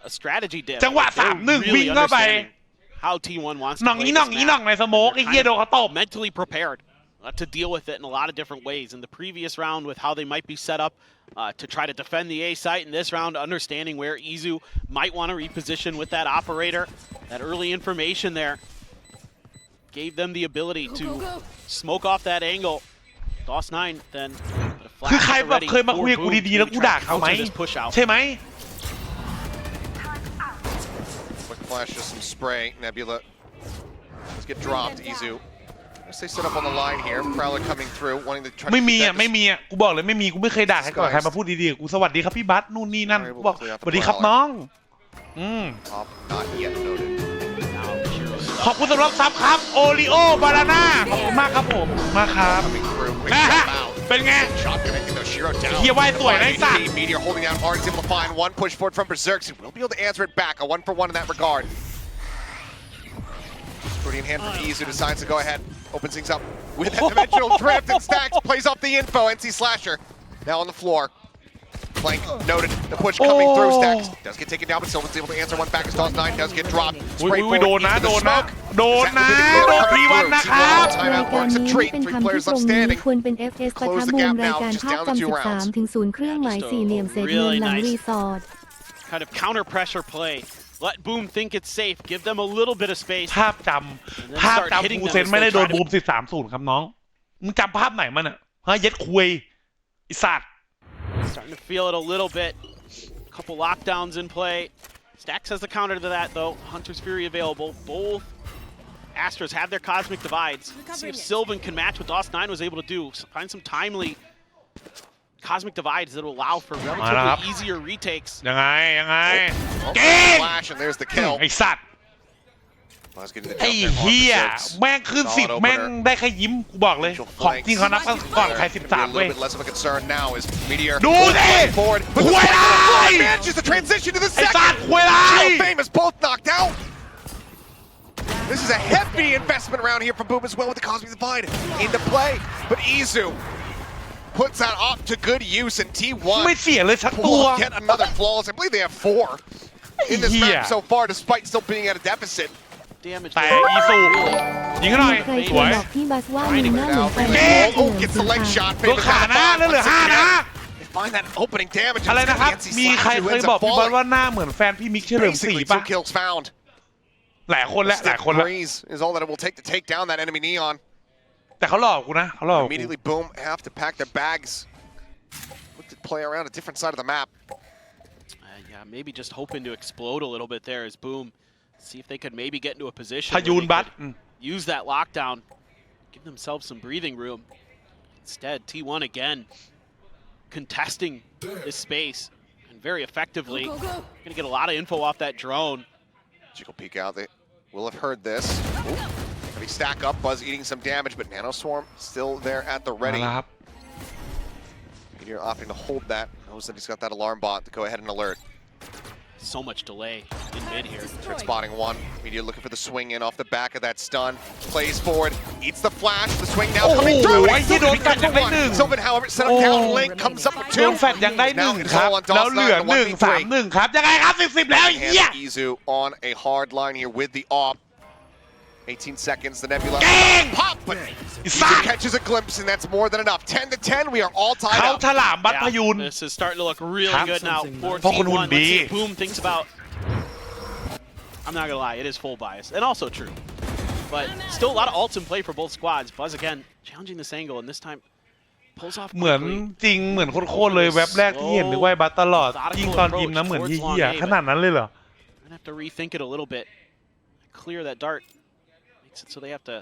a strategy dip. จังหวะ They're 3-1 really วิ่งเข้าไป understanding how T1 wants หน่ to อง play อีหน่อง this อีหน่อง map. ในสโมกไอ้เหี้ยโดนเขาตบ Mentally prepared to deal with it in a lot of different ways. In the previous round, with how they might be set up to try to defend the A site. In this round, understanding where Izu might want to reposition with that operator. That early information there gave them the ability to smoke off that angle. DOS9 then คือใครแบบเคยมาคุยกับกูดีๆแล้วกูด่าเขาไหมใช่ไหม Quick flash, just some spray. Nebula. Let's get dropped. Izu They set up on the line here. Prowler coming through, wanting to try. ไม่มีอ่ะไม่มีอ่ะกูบอกเลยไม่มีกูไม่เคยด่าใครก่อนใครมาพูดดีๆกูสวัสดีครับพี่บัสนู่นนี่นั่นกูบอกสวัสดีครับน้องNot yet noted. ขอบคุณสำหรับซับครับโอริโอบานาน่าขอบคุณมากครับผมมากครับเป็นไงเฮียว่ายสวยนะไอ้สัตว์ Meteor holding out hard, is able to find one push forward from Berserk. He will be able to answer it back. A 1-for-1 in that regard. Freudian hand from Izu decides to go ahead, opens things up with that dimensional drift and stacks, plays off the info. NC Slasher now on the floor. Flank noted, the push coming through. Stacks does get taken down, but Sylvan's able to answer one back as Dawes 9 does get dropped. Spray forward, โดนนะ into โด the นนะ smoke. โดนนะโดนพีวันนะครับ Timeout marks a treat. เป็น Three คำที่ players ตรง left นี้ standing. ควรเป็น FS ประทับมุมรายการภาคจำ13ถึง0เครื่องหมายสี่เหลี่ยมเศษเงินหลังรีสอร์ท Kind of counter pressure play. Let Boom think it's safe. Give them a little bit of space. ภาพจำกูเซนไม่ได้โดนบูม13-0ครับน้องมึงจำภาพไหนมันอ่ะฮะเย็ดคุยไอ้สัตว์ Starting to feel it a little bit. Couple lockdowns in play. Stacks has the counter to that though. Hunter's Fury available. Both Astros have their cosmic divides. See if Sylvan can match what Dawes 9 was able to do. Find some timely cosmic divides that will allow for relatively easier retakes. ยังไงเกม Flash and there's the kill. ไอ้สัตว์ไอ้เฮียแม่งขึ้น10แม่งได้แค่ยิ้มกูบอกเลยของจริงเขานับก่อนใคร13เว้ยดูดิคุยไร manages to transition to the ไอ้ second. สัตว์คุยไร Famous both knocked out. This is a heavy investment round here from Boom as well with the Cosmic Divide into play. But Izu puts that up to good use in T1. ไม่เสียเลยสักตัว Get another flawless. I believe they have 4 in this map so far, despite still being at a deficit. แต่อีซูยิงให้หน่อย ใคร ส เค วย ย บอกพี่บัสว่ามึงหน้าเหมือนแฟน Oh, gets the leg shot. โดนขานะเหลือ5นะ They find that opening damage. อะไรนะครับมีใครเคยบอกพี่บอลว่าหน้าเหมือนแฟนพี่มิกเฉลิมศรี Basically, ป่ะ 2 kills found. หลายคนแล้ว Breeze is all that it will take to take down that enemy Neon. แต่เขาหลอกกูนะเขาหลอกกู Immediately, Boom have to pack their bags. Look to play around a different side of the map. Yeah, maybe just hoping to explode a little bit there as Boom. See if they could maybe get into a position พยูน where บัต they could use that lockdown, give themselves some breathing room. Instead, T1 again contesting this space and very effectively. Gonna get a lot of info off that drone. Jiggle peek out. They will have heard this. Ooh. Heavy stack up. Buzz eating some damage, but Nano Swarm still there at the ready. Meteor opting to hold that. Knows that he's got that alarm bot to go ahead and alert. So much delay in mid here. Trick spotting one. Meteor looking for the swing in off the back of that stun. Plays forward. Eats the flash. The swing now coming through. Sylvan, however, set up down link. Comes up with โดน 2. แฟดยังได้1ครับแล้วเหลือ1-3-1ครับยังไงครับ10แล้วเฮีย Izu on a hard line here with the op. 18 seconds, the Nebula pop, but Izu catches a glimpse, and that's more than enough. 10-10, we are all tied เขา up. ฉลามบัตพยูน This is starting to look really good now forเพราะคนหุ่น T1. ดี Let's see if Boom thinks about. I'm not gonna lie, it is full bias, and also true. But still a lot of ults in play for both squads. Buzz again challenging this angle, and this time pulls off เหมือน quickly. จริงเหมือนโคตรเลยแว็บแรกที่เห็นนึกว่าบัตตลอดยิงตอนยิงนะเหมือนเฮียขนาดนั้นเลยเหรอ Gonna have to rethink it a little bit. Clear that dart. Makes it so they have to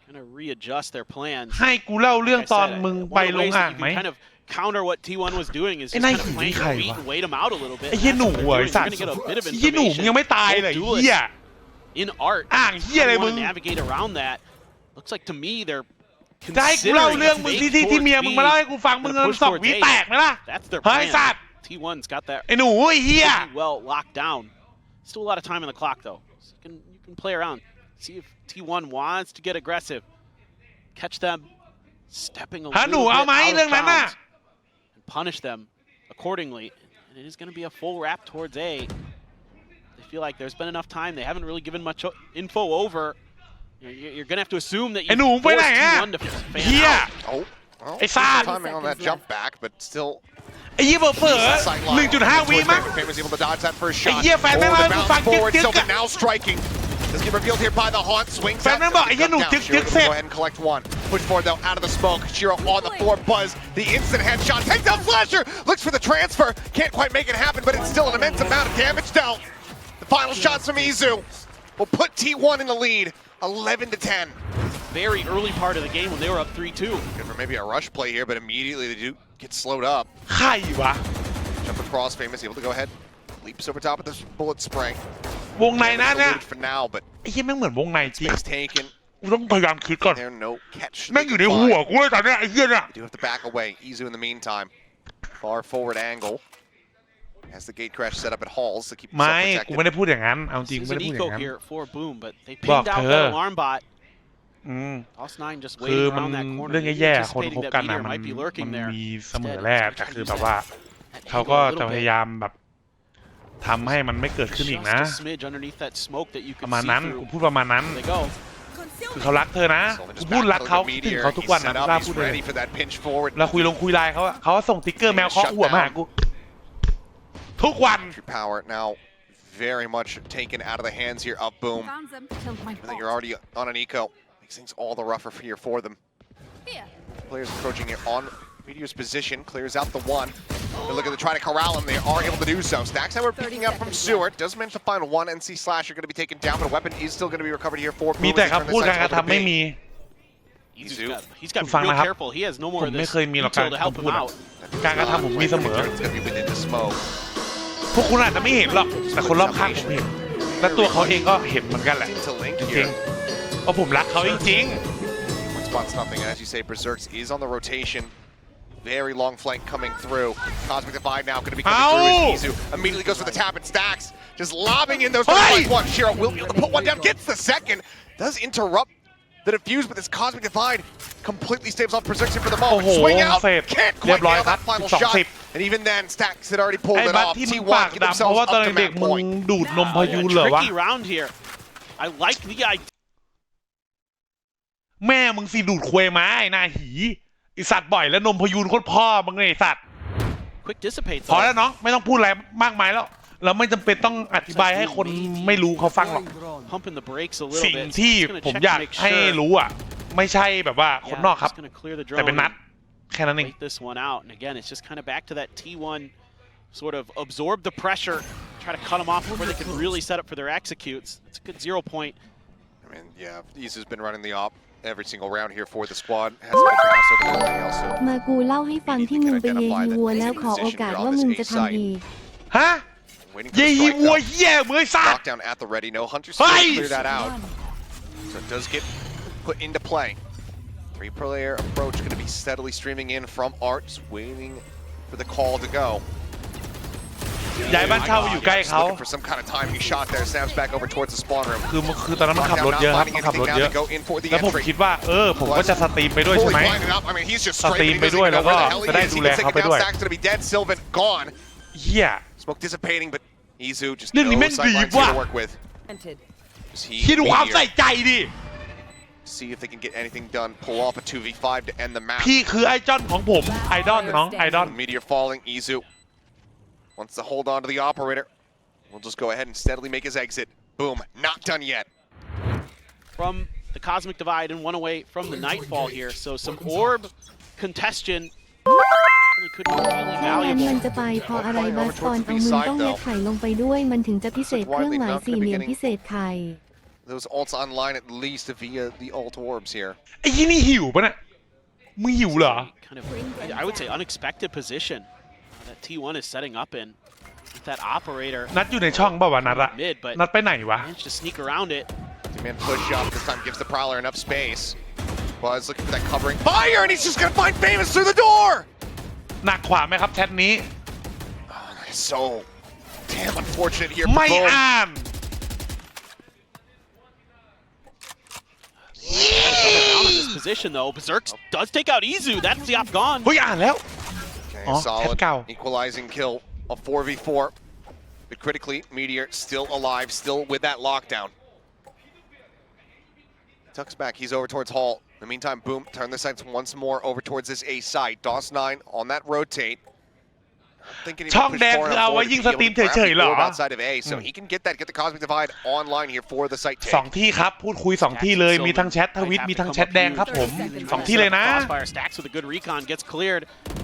kind of readjust their plans. ให้กูเล่าเรื่องตอนมึงไปลงอ่างไหม Kind of counter what T1 was doing is just kind of playing their beat and wait them out a little bit. ไอ้เหี้ยหนูไอ้สัตว์ You're gonna get a bit of ไอ้เหี้ยหนูมึงยังไม่ตายเลยเหี้ย in art. อ่างเหี้ยอะไรมึง Navigate around that. Looks like to me they're จะให้กูเล่าเรื่องมึงที่เมียมึงมาเล่าให้กูฟังมึง2 วิแตกไหมล่ะ That's their เฮ้ย plan. สัตว์ T1's got that ไอ้หนูไอ้เหี้ย well locked down. Still a lot of time on the clock though. So you can play around. See if T1 wants to get aggressive. Catch them stepping a little bit out of bounds and punish them accordingly. And it is going to be a full wrap towards A. They feel like there's been enough time. They haven't really given much info over. You're going to have to assume that you forced T1 to fan out. Oh, well, It's hard. timing on that jump back, but still. ไอ้เหี้ยเผลอ 1.5 วิมั้ง Famous able to dodge that first ไอ้ shot. เหี้ยแฟนแม่งมากูฟังจึ๊กจึ๊ก Sylvan now striking. Does get revealed here by the haunt. Swings Fan out. member, I hear no Down. tick, Shiro tick, gonna set. go ahead and collect one. Push forward though, out of the smoke. Shiro on the floor. Buzz, the instant headshot. Takes down Slasher. Looks for the transfer. Can't quite make it happen, but it's still an immense amount of damage dealt. The final shots from Izu will put T1 in the lead. 11-10. Very early part of the game when they were up 3-2. Good for maybe a rush play here, but immediately they do get slowed up. ใครวะ Jump across, Famous able to go ahead. Leaps over top of this bullet spray. วงในนะเนี่ย For now, but ไอ้เหี้ยแม่งเหมือนวงในจริง space taken. กูต้องพยายามคิดก่อน There no catch. แม่งอยู่ในหัวกูเลยตอนเนี้ยไอ้เหี้ยเนี่ย Do have to back away. Izu in the meantime. Far forward angle. Has the gate crash set up at halls to keep ไม่ himself กู protected. ไม่ได้พูดอย่างนั้นเอาจริง This ไม่ is ได้ an พูดอย่า eco งนั้น here for Boom, but they pinned out that alarm bot. Boss9 just คือ waiting มัน around that corner. เรื่อง Maybe แย่ๆคน anticipating คบ that กันนะ Meteor มัน might be lurking there. มีเสมอ Instead, แรก he's แต่ trying to คือ use แบบว่า that เขาก็ angle a จะ little พ bit. ยายามแบบทำให้มันไม่เกิดขึ้นอีกนะ Just a smidge underneath that smoke that you ป can ระมาณ see นั้น through. กูพูดประมาณนั้น There they go. คือเขารักเธอนะกูพูดรักเขาคิดถึงเขาทุกวันนะกล้าพูดเลย ready for that pinch forward. เราคุยไลน์เขาส่งติ๊กเกอร์แมวเคาะหัวมาหากูทุกวัน Power now very much taken out of the hands here of Boom. I think you're already on an eco. Makes things all the rougher here for them. Players approaching here on Meteor's position, clears out the one. They're looking to try to corral him. They are able to do so. Stacks however picking up from Seward. Does manage to find one NC Slasher going to be taken down, but a weapon is still going to be recovered here for Boom. มีแต่คำพูดการกระทำไม่มี He's got to ฟั be ง real นะครับ careful. He has no ผ more ม of ไม่ this เคยมีหรอกการ detail to help คำ him พูดอะ out. การกระทำผมมีเสมอ It's going to be within the smoke. พวกคุณอาจจะไม่เห็นหรอกแต่คนรอบข้างผมเห็นและตัวเขาเองก็เห็นเหมือนกันแหละ To link จริง here. เพราะผมรักเขาจริง One spot's nothing, and as you say, Berserks is on the rotation. Very long flank coming through. Cosmic Divide now going to be coming through as Izu immediately goes for the tap and Stacks. Just lobbing in those one. Shiro will be able to put one down, gets the second. Does interrupt the defuse, but this Cosmic Divide completely staves off Berserks here for the moment. Swing out, can't quite nail that final shot. And even then, Stacks had already ๆ pulled ไอ้ it บัต off. ที่มึง T1 ปาก get ดำเพราะ themselves ว่าตอน up to เด็ก match มึง point. ดูดนมพยูนเหรอวะ Tricky round here. I like the idea. แม่มึงสิดูดควยม้าไอ้หน้าหีไอสัตว์บ่อยแล้วนมพยูนโคตรพ่อมึงเลยไอสัตว์ Quick dissipate. พอแล้วน้องไม่ต้องพูดอะไรมากมายแล้วเราไม่จำเป็นต้องอธิบายให้คนไม่รู้เขาฟังหรอก Pumping the brakes a little สิ่ง bit. ที่ Just gonna ผม check อยาก to make ให้ sure. รู้อ่ะไม่ใช่แบบว่าคนนอกครับ Just gonna clear the แต่เป็น drone นัดแค่นั้นเอง wait this one out. And again, it's just kind of back to that T1 sort of absorb the pressure, try to cut them off before they can really set up for their executes. It's a good 0 point. I mean, yeah, Izu's been running the op every single round here for the squad. Hasn't been fast over anything else. So มากูเล่าให้ฟังที่มึงไปเยยีวัวแล้วขอโอกาสว่ามึงจะทำอีก ฮะ waiting เยี่ for ย the วัว strike เหี้ยมือสัตว์ lockdown at the ready. No Hunter Hey! clear that out. So it does get put into play. 3-player approach going to be steadily streaming in from Art, just waiting for the call to go. ย้ายบ้านเช่าอยู่ใกล้ Just เขา looking for some kind of timing shot there. Snaps back over towards the spawn room. คือตอนนั้นมันขับรถเยอะครับมันขับรถเยอะ Go in for the แล้วผม entry. คิดว่าผมก็จะสตรีมไปด้วยใช่ Fully ไหม blinded up. I mean, he's just สตรีม straight. ไปด้วยแล้วก็ Where the hell จะได้ he is. ดู He แล can take เขา it ไป down. ด้วย Stack's going to be dead. Sylvan gone. เหี้ย Smoke dissipating, but Izu just เรื่องนี้แม่ no ง sight ดี lines here ว่ะ to work with. คิดดูความใส่ใจดิ See if they can get anything done. Pull off a 2v5 to end the map. พี่คือไอจอนของผมไอดอลน้องไอดอล Meteor falling. Izu wants to hold on to the operator. We'll just go ahead and steadily make his exit. Boom. Not done yet. From the Cosmic Divide and one away from the Nightfall here. So some orb congestion really could be really ถ้างั้นมัน valuable. จะไปพออะไรบัสปอนเอามึงต้องยัดไข่ลงไปด้วยมันถึงจะพิเศษเครื่องหมายสี่เหลี่ยมพิเศษไข่ Those ults online at least via the ult orbs here. ไอ้ยี่นี่หิวปะเนี่ยมึงหิวเหรอ Kind of, I would say, unexpected position that T1 is setting up in. With that operator นัดอยู่ในช่องเปล่าวะนัดอะ mid, but นัดไปไหนวะ managed to sneak around it. Two-man push up. This time gives the Prowler enough space. Buzz looking for that covering fire, and he's just gonna find Famous through the door. หนักขวาไหมครับแชทนี้ So damn unfortunate here. ไม่ Boom. อ่าน Down in this position though. Berserk does take out Izu. That's the op gone. เฮ้ยอ่านแล้ว Okay, Oh, solid head cow. equalizing kill of 4v4. But critically, Meteor still alive, still with that lockdown. Tucks back, he's over towards Hall. In the meantime, Boom, turn the sights once more over towards this A side. DOS9 on that rotate.ช่องแดงคือเอาไว้ยิงสตรีมเฉยๆเหรอ outside of A, so he can get the Cosmic Divide online here for the site สอ take. งที่ครับพูดคุย2ที่เลยมีทั้งแชททวิตมีทั้งแชทแดงครับผม2ที่เลยนะ Crossfire stacks with a good recon gets cleared.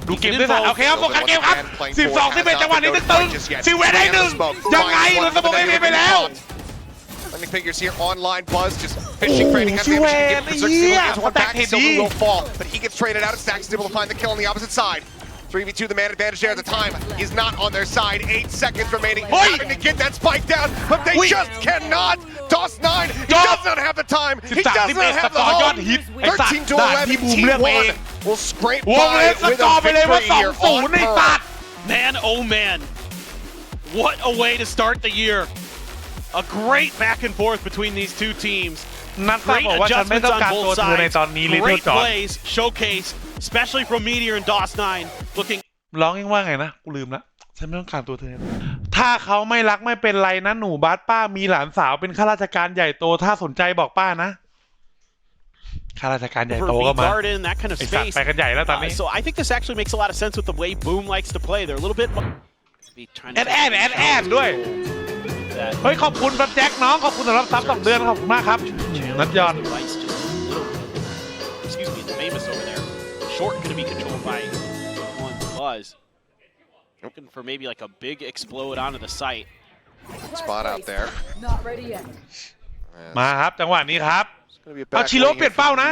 ดูเกมด้วยนะโอเคครับโฟกัสเกมครับ12-11จังหวะนี้ตึงๆซิเวได้1ยังไงหลุดสมองไม่มีไปแล้ว Let me standing figures here. Online Buzz just fishing for any kind of damage. Berserk stealing into one back. Silver will fall, but he gets traded out. Stacks is able to find the kill on the opposite side. 3v2, the man advantage there. The time is not on their side. 8 seconds remaining. Having to get that spike down, but they just cannot. DOS9, he does not have the time. He does not have the home. 13 to 11. T1 will scrape by with a victory here on Pearl. Man, oh man. What a way to start the year. A great back and forth between these two teams. นัทซับบอกว่าฉันไม่ต้องการตัวเธอในตอนนี้ลิทเทิล Great จอร์ plays, showcase, especially from Meteor and DOS9. Looking ร้องยังว่าไงนะกูลืมละฉันไม่ต้องการตัวเธอถ้าเขาไม่รักไม่เป็นไรนะหนูบาสป้ามีหลานสาวเป็นข้าราชการใหญ่โตถ้าสนใจบอกป้านะข้าราชการใหญ่โตก็มาไอ้สัตว์ไปกันใหญ่แล้วตอนนี้ So I think this actually makes a lot of sense with the way Boom likes to play. They're a little bit แอดด้วยเฮ้ยขอบคุณครับแจ็คน้องขอบคุณสำหรับซับ2 เดือนขอบคุณมากครับนัดยอน Excuse me, the famous over there. Short going to be controlled by one Buzz. Looking for maybe like a big explode onto the site. Spot out there. มาครับจังหวะนี้ครับเอาชิโร่เปลี่ยนเป้านะ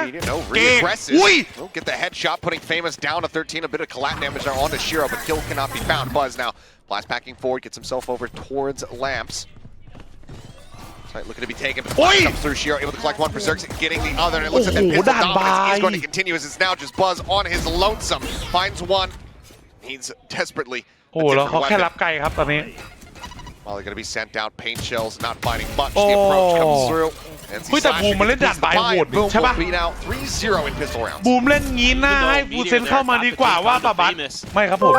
เก่งอุ้ย Get the headshot, putting Famous down to 13. A bit of collat damage there onto Shiro, but kill cannot be found. Buzz now blast packing forward, gets himself over towards Lamps. Looking to be taken, but comes through Shiro, able to collect one Berserk, getting the other, and it looks like that pistol dominance is going to continue as it's now just Buzz on his lonesome. Finds one, needs desperately. โอ้แล้วเขาแค่รับไกลครับตอนนี้ Well, they're going to be sent out. Paint shells not finding much. The approach comes through. เฮ้ยแต่บูมมันเล่นด่านบายโหดใช่ปะ beat out 3-0 in pistol rounds. บูมเล่นงี้น่าให้ฟูเซนเข้ามาดีกว่าว่าป่ะบัสไม่ครับผม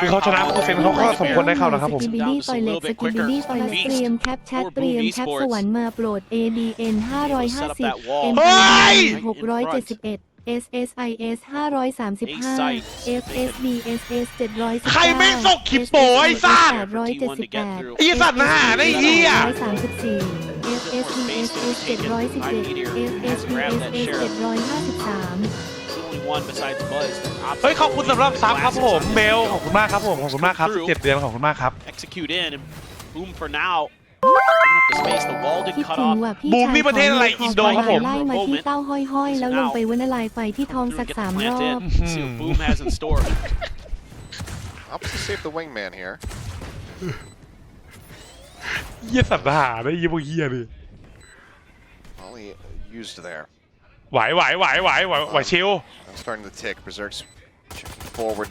คือเขาชนะฟูเซนเขาก็สมควรได้เข้านะครับผม สกิบิดี้ตอยเล็ตสกิบิดี้ตอยเล็ตเตรียมแคปแชทเตรียมแคปสวรรค์มาโปรด ADN 550 MPN 671 SSIS 535 FSBSS 719 ใครไม่ส่งคลิปโป้ไอ้สัตว์ 878 ไอ้สัตว์หน้าไอ้เหี้ย 134 FSBSS 711 FSBSS 753 1 besides Buzz. เฮ้ยขอบคุณสำหรับซับครับผมเบลขอบคุณมากครับผมขอบคุณมากครับ17 เดือนขอบคุณมากครับ Execute in and Boom for now. The space, the wall did คิด cut ถึง off. ว่าพี่ บูม ชาย นี่ประเทศอะไรอินโดครับผม ไล่มาที่เต้าห้อยๆแล้วลงไปเว้นอะไรไฟที่ท้องสัก Get 3 the รอ plant บ in. See what Boom has in store. Opposite save the wingman here. เหี้ยสัตว์ทหารได้ยี่พวกเหี้ยดิ All he used there. ไหวชิว Starting to tick. Berserk's checking forward.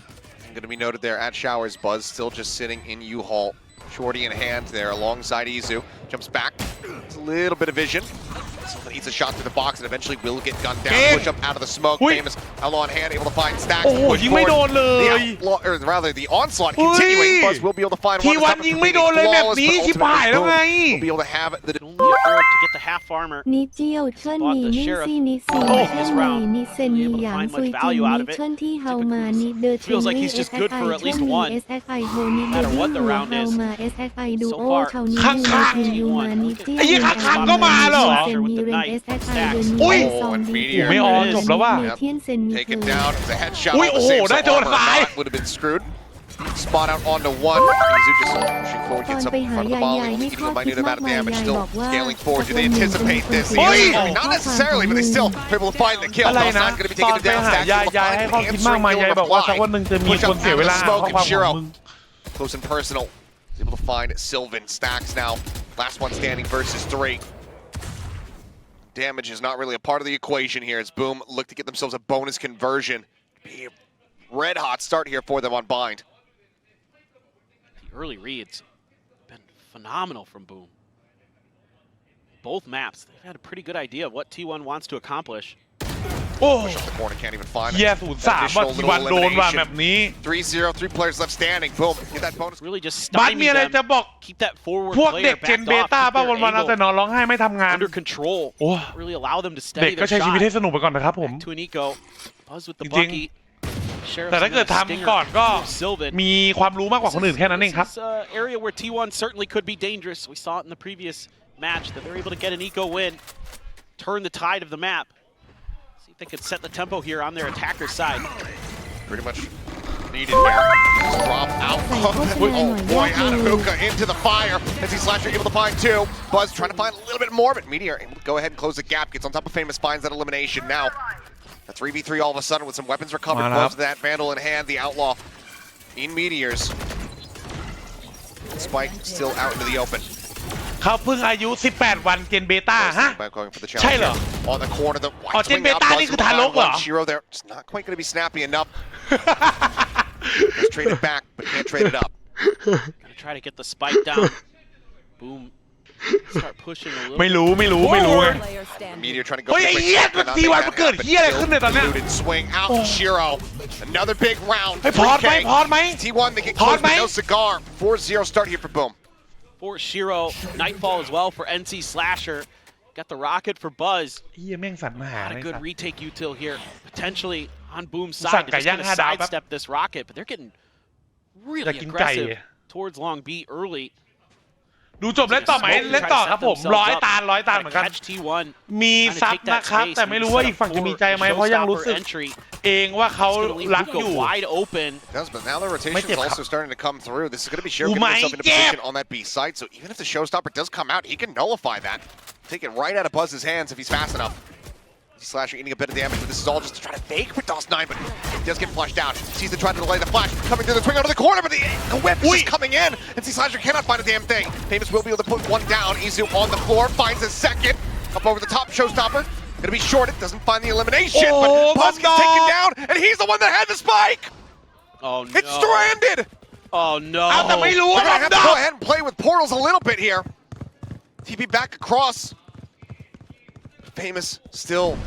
Going to be noted there at Showers. Buzz still just sitting in U-Haul. Shorty in hand there alongside Izu. Jumps back. It's a little bit of vision. Someone eats a shot through the box and eventually will get gunned down. Push up out of the smoke. Famous Elo on hand, able to find Stacks. โอ้ยิงไม่โดนเลย Or rather, the onslaught continuing. Buzz will be able to find one. T1 ยิงไม่โดนเลยแบบนี้ชิบหายแล้วไง Will be able to have the Only afford to get the half armor. นิเจียวเชิญนีนิซี่นิซีเชิญนีนิเซนนีหยางซุยจินนิเชิญที่เฮามานิเดอร์เทนนี่ SSI เชิญนี SSI โฮนิเดอร์ที่หัวเฮามา SSI ดูโอเท่านี้มียูมานิเจียว ไอ้ยี่ข้างๆก็มาเหรอ เซนนีเรน SSI เดอร์นี อุ้ย ซองดี ไม่ออนจบแล้วว่ะ เทียนเซนนี take him down. The headshot. Ui,ได้โดนสาย Would have been screwed. Spot out onto one. Izu just pushing forward, gets up in front of the ball. Only getting a minute amount of damage. Still scaling forward. Do they anticipate this? Not necessarily, but they still are able to find the kill. อะไรนะ Not going to be ตอน taking ไป it down. หายายให้ข้อคิดมากมายยายบอกว่าสักวันหนึ่งจะมีคนเสียเวลาข้อความของมึง Close and personal. He's able to find Sylvan. Stacks now. Last one standing versus 3. Damage is not really a part of the equation here as Boom look to get themselves a bonus conversion. Be a red hot start here for them on bind. The early reads have been phenomenal from Boom. Both maps, they've had a pretty good idea of what T1 wants to accomplish. โอ้ Push up the corner, can't even find it. เหี้ย03ว่าที่วันโดนว่าแบบนี้ 3-0, 3 players left standing. Boom, get that bonus. Really just บัสมี stymie อะไรจะ them. บอก Keep that forward พวกเด็ก player เจน backed เบ off. ต้า Keep ป่ะ their วันๆเอาแต่ angle นอนร้องไห้ไม่ทำงาน under control. โอ้ Really allow them to เด็ก steady ก็ their ใช้ชีวิตให้ shot. สนุกไปก่อนนะครับผม To Nico, Buzz with the จริง bucky. แต่ถ้าเกิดทำก่อนก็มีความรู้มากกว่าคนอื่นแค่นั้นเองครับ This is an area where T1 certainly could be dangerous. We saw it in the previous match that they're able to get an eco win, turn the tide of the map. See if they could set the tempo here on their attacker's side. Pretty much needed here. Just drop out. Oh boy, out of hookah into the fire. As he Slasher able to find two. Buzz trying to find a little bit more, but Meteor able to go ahead and close the gap. Gets on top of Famous, finds that elimination. Now, a 3v3 all of a sudden with some weapons recovered. Buzz with that Vandal in hand. The Outlaw in Meteors. Spike still out into the open. เขาเพิ่งอายุ18วันเจนเบต้าฮะใช่เหรอ On the corner, the อ๋อเจนเบต้านี่คือทารกเหรอ Shiro there, it's not quite going to be snappy enough. Let's trade it back, but can't trade it up. Gonna try to get the spike down. Boom. Start pushing a little. ไม่รู้ไง Meteor trying to go. เฮ้ยไอ้เหี้ยมันทีวันมันเกิดเหี้ยอะไรขึ้นเนี่ยตอนเนี้ย Swing out Shiro. Another big round. พอดไหม T1 they get close but no cigar. 4-0 start here for Boom. For Shiro, Nightfall as well for NC Slasher. Got the rocket for Buzz. เหี้ยแม่งสั่นมาหา Not เล a ย good สัตว์ retake util here. Potentially on Boom'sสั่ side. งไก่ They're ย่าง just 5 gonna ดาวครับ sidestep this rocket, but they're getting really อยากกินไก่ aggressive towards Long B early. ดูจบเล่นต่อไหมเล่นต่อครับผมร้อยตาลเหมือนกัน Catch T1. มีซับนะครับแต่ไม่รู้ว่าอีกฝั่งจะมีใจไหมเพราะยังรู้สึกเองว่าเขารักอยู่ Wide open. But now the rotation is also starting to come through. This is going to be Shiro getting himself into position on that B site. So even if the showstopper does come out, he can nullify that. Take it right out of Buzz's hands if he's fast enough. Slasher eating a bit of damage, but this is all just to try to fake for DOS9, but he does get flushed out. Sees the try to delay the flash, coming through the swing out of the corner, but the whip is just coming in, and Slasher cannot find a damn thing. Famous will be able to put one down. Izu on the floor, finds a second. Up over the top, Showstopper. Gonna be shorted, doesn't find the elimination, but Buzz gets taken down, and he's the one that had the spike! Oh no. It's stranded! Oh no. They're gonna have to go ahead and play with portals a little bit here. TP back across. Famous still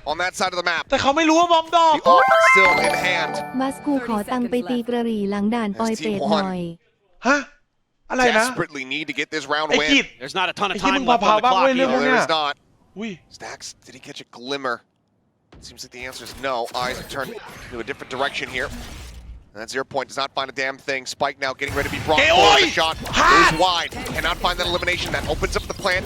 on that side of the map. แต่เขาไม่รู้ว่าบอมดอก The ult still in hand. บัสกูขอตังไปตีกระหรี่หลังด่านปอยเป็ดหน่อย ฮะอะไรนะ Desperately need to get this round ไอ้กิ win. จ There's not a ton of ไอ้กิจ time มึง left เผา on the บ้าง clock เว้ยเรื่อง No, พวก there เนี้ย is not. อุ้ย Stacks, did he catch a glimmer? Seems like the answer is no. Eyes are turned into a different direction here. And that 0 point does not find a damn thing. Spike now getting ready to be brought forward. The shot goes wide. Cannot find that elimination. That opens up the plant.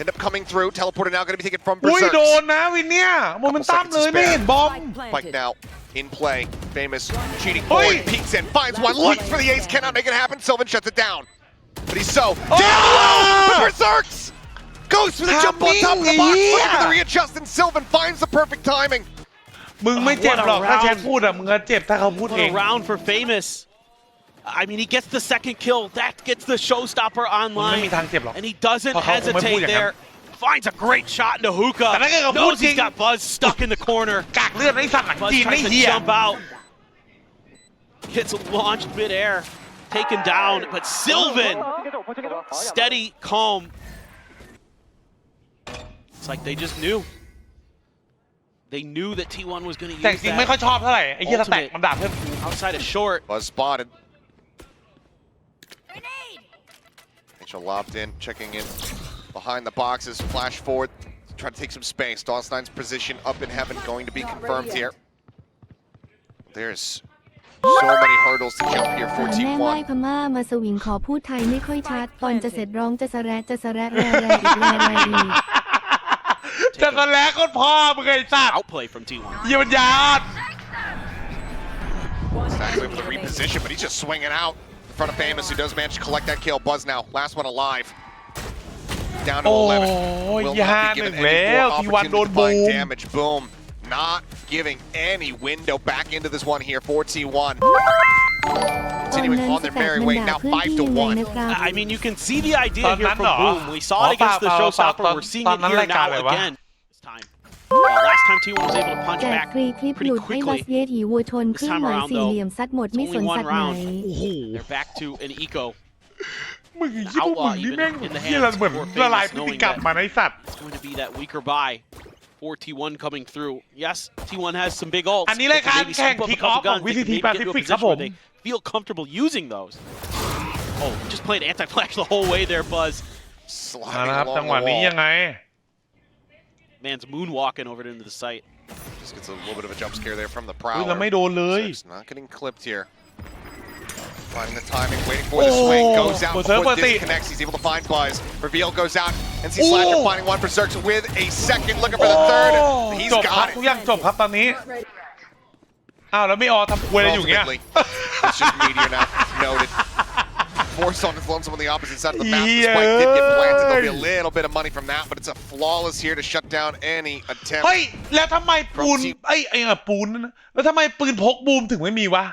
End up coming through. Teleporter now going to be taken from อุ้ย Berserk. โดนนะวินเนี่ยโมเมนตัมเลยไม่เห็นบอม Spike now in play. Famous cheating forward. Peeks in, finds one, looks for the ace. Cannot make it happen. Sylvan shuts it down. But he's so down low. But Berserks goes for the jump on top of the box. Looking for the readjust, and Sylvan finds the perfect timing. มึงไม่เจ็บหรอกถ้าแชทพูดอะมึงจะเจ็บถ้าเขาพูดเอง What a round for Famous. I mean, he gets the second kill. That gets the showstopper มึงไม่ online. มีทางเจ็บหรอก And he doesn't เพราะเขาคงไม่พูด hesitate อย่างนั้น there. Finds a great shot into hookah. แต่ถ้าเกิดเขาพูด Knows จริง he's got Buzz stuck in the corner. กากเลือดไอ้สัตว์หลัง Buzz จีนไอ้ tries to เหี้ย jump out. Gets launched midair. Taken down. But Sylvan, steady, calm. It's like they just knew. They knew that T1 was going to แต่ use จริงไม่ค่อย that ชอบเท่าไหร่ไอ้เหี้ยสแต็กมันด่าเพื่อน outside of short. Buzz spotted. Angel lobbed in, checking in behind the boxes. Flash forward, try to take some space. DOS9's position up in heaven going to be confirmed here. There's so many hurdles to jump here for แม่ไหว้ T1. พม่ามาสวิงขอพูดไทยไม่ค่อยชัดตอนจะเสร็จร้องจะสะแรดแรอีกแรอีก จะตอนแรกก็พ่อมึงไอ้สัตว์ Outplay from T1. เยี่ยมยอด Stacks able to reposition, but he's just swinging out in front of Famous, who does manage to collect that kill. Buzz now, last one alive. Down to 11. Will not be given any more opportunity to find damage. Boom. Not giving any window back into this one here for T1. Continuing on their merry way, now 5-1. I mean, you can see the idea here from Boom. We saw it against the showstopper. We're seeing it here now again. This time. Last time T1 was able to punch แจก back ฟรีคลิปห pretty ลุดให้บัส quickly. เยถีวัวชนครึ่งหน่วยสี่เหลี่ยมซัดหมดไม่สนสัตว์ไหน They're back to an eco. มึงไอ้เหี้ยพวกมึงนี่แม่งเหี้ยเหมือนละลายพฤติกรรมมาไอ้สัตว์ It's going to be that weaker buy for T1 coming through. Yes, T1 has some big ults. อันนี้รายการแข่ง Kickoff ของ VCT Pacific ครับผม Feel comfortable using those. Oh, just played anti-flash the whole way there, Buzz. นะครับจังหวะนี้ยังไง Man's moonwalking over into the site. Just gets a little bit of a jump scare there from the เฮ้ย prowler. เราไม่โดนเลย Berserk's not getting clipped here. Finding the timing, waiting for the swing, goes out before disconnects. He's able to find Buzz. Reveal goes out, and sees Slasher finding one. Berserk's with a second, looking for the third. He's จบครับ got ทุก it. อย่างจบครับตอนนี้ อ้าวแล้วไม่ออทำควยอะไรอยู่เงี้ย It's just Meteor now. Noted. Force on his lonesome on the opposite side of the map. The spike did get planted. There'll be a little bit of money from that, but it's a flawless here to shut down any attempt. เฮ้ยแล้วทำไมปูนปูนนะแล้วทำไมปืนพกบูมถึงไม่มีวะ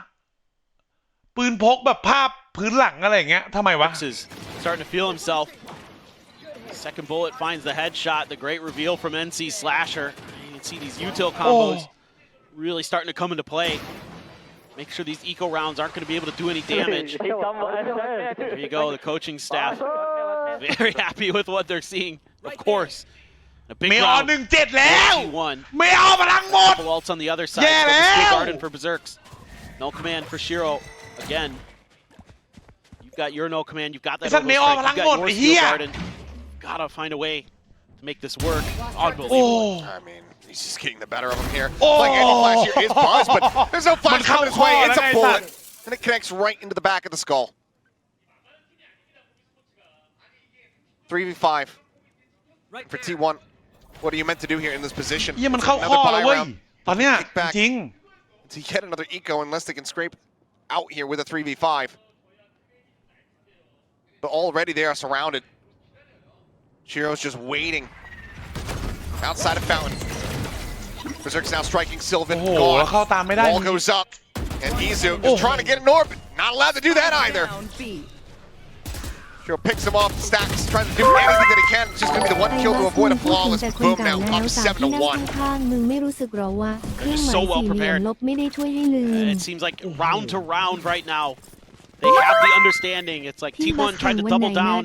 ปืนพกแบบภาพพื้นหลังอะไรอย่างเงี้ยทำไมวะ Starting to feel himself. Second bullet finds the headshot. The great reveal from NC Slasher. You can see these util combos really starting to come into play. Make sure these eco rounds aren't going to be able to do any damage. There you go, the coaching staff. Very happy with what they're seeing, of course. A big round. T1. Couple ults on the other side. Steel Garden for Berserks. No command for Shiro. Again. You've got your no command. You've got that Overstrike. You've got your Steel Garden. Gotta find a way to make this work. Unbelievable. I mean, he's just getting the better of him here. Playing anti-flash here is BusS, but there's no flash coming his way. It's a bullet, and it connects right into the back of the skull. 3v5 for T1. What are you meant to do here in this position? เหี้ยมันเข้าข้อแล้วเว้ยตอนเนี้ยจริง to get another eco unless they can scrape out here with a 3v5. But already they are surrounded. Shiro's just waiting outside of Fountain. Berserk's now striking Sylvan. Wall goes up. And Izu just trying to get an orbit. Not allowed to do that either. Shiro picks him off, stacks, trying to do anything that he can. It's just going to be the one kill to avoid a flawless boom now. Up 7-1. They're so well prepared. It seems like round to round right now. They have the understanding. It's like T1 tried to double down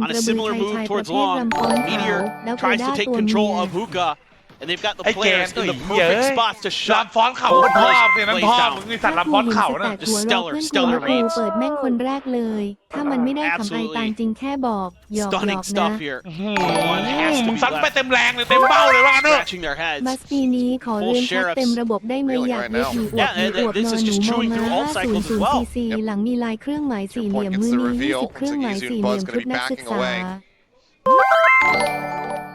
on a similar move towards Long. Meteor tries to take control of Hookah, and they've got the players in the perfect spots to shut both plays down. Just stellar reads. Stunning stuff here. One has to be left scratching their heads. Full sheriffs. Yeah, this is just chewing through all cycles as well. หลังมีลายเครื่องหมายสี่เหลี่ยมมือนี้20เครื่องหมายสี่เหลี่ยมชุดนักศึกษา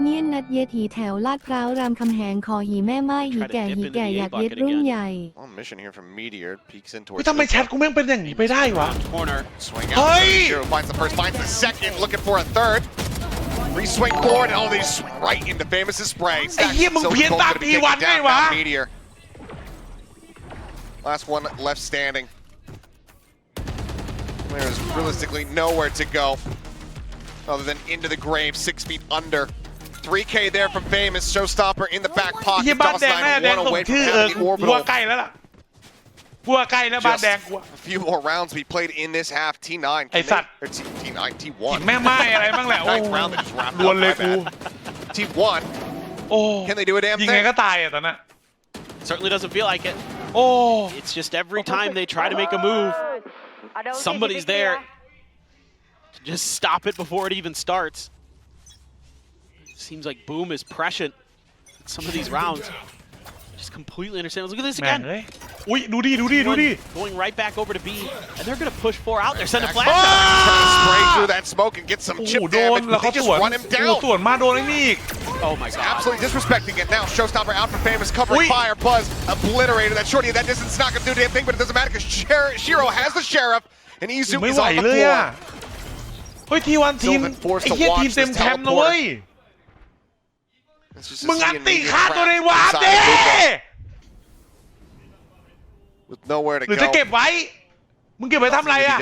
เงียนนัดเยถีแถวลาดพร้าวรามคำแหงคอหีแม่ไม้หีแก่อยากเย็ดรุ่นใหญ่ทำไมแชทกูแม่งเป็นอย่างนี้ไปได้วะเฮ้ย looking for a third. Re-swing forward, and all these swing right into Famous's spray. ไอ้เหี้ยมึงเพี้ยนตามปีวันไงวะ Last one left standing. There's realistically nowhere to go other than into the grave, 6 feet under. 3K there from Famous. Showstopper in the back pocket. One away from the orbital. A few more rounds we played in this half. T9. T9, T1. แม่ไม้อะไรบ้างแหละโอ้ดวลเลยกู T1. Can they do a damn thing? ยิงไงก็ตายอ่ะตอนนั้น Certainly doesn't feel like it. It's just every time they try to make a move, somebody's there to just stop it before it even starts. Seems like Boom is prescient in some of these rounds. Just completely understand. Look at this again. อุ้ยดูดิ Going right back over to B, and they're going to push 4 out there. Send a flash. Spray through that smoke and get some chip damage. They just run him down. ส่วนมาโดนไอ้นี่อีก Oh my god. Absolutely disrespecting it now. Showstopper out for Famous, covering fire. BusS obliterated that shorty at that distance. It's not going to do a damn thing, but it doesn't matter because Shiro has the sheriff, and Izu is on the floor. เฮ้ยT1 ทีมไอ้เหี้ยทีมเต็มแคมป์นะเว้ยมึงอัดตีฆ่าตัวในวาร์ปดิ With nowhere to go. หรือจะเก็บไว้มึงเก็บไว้ทำไรอ่ะ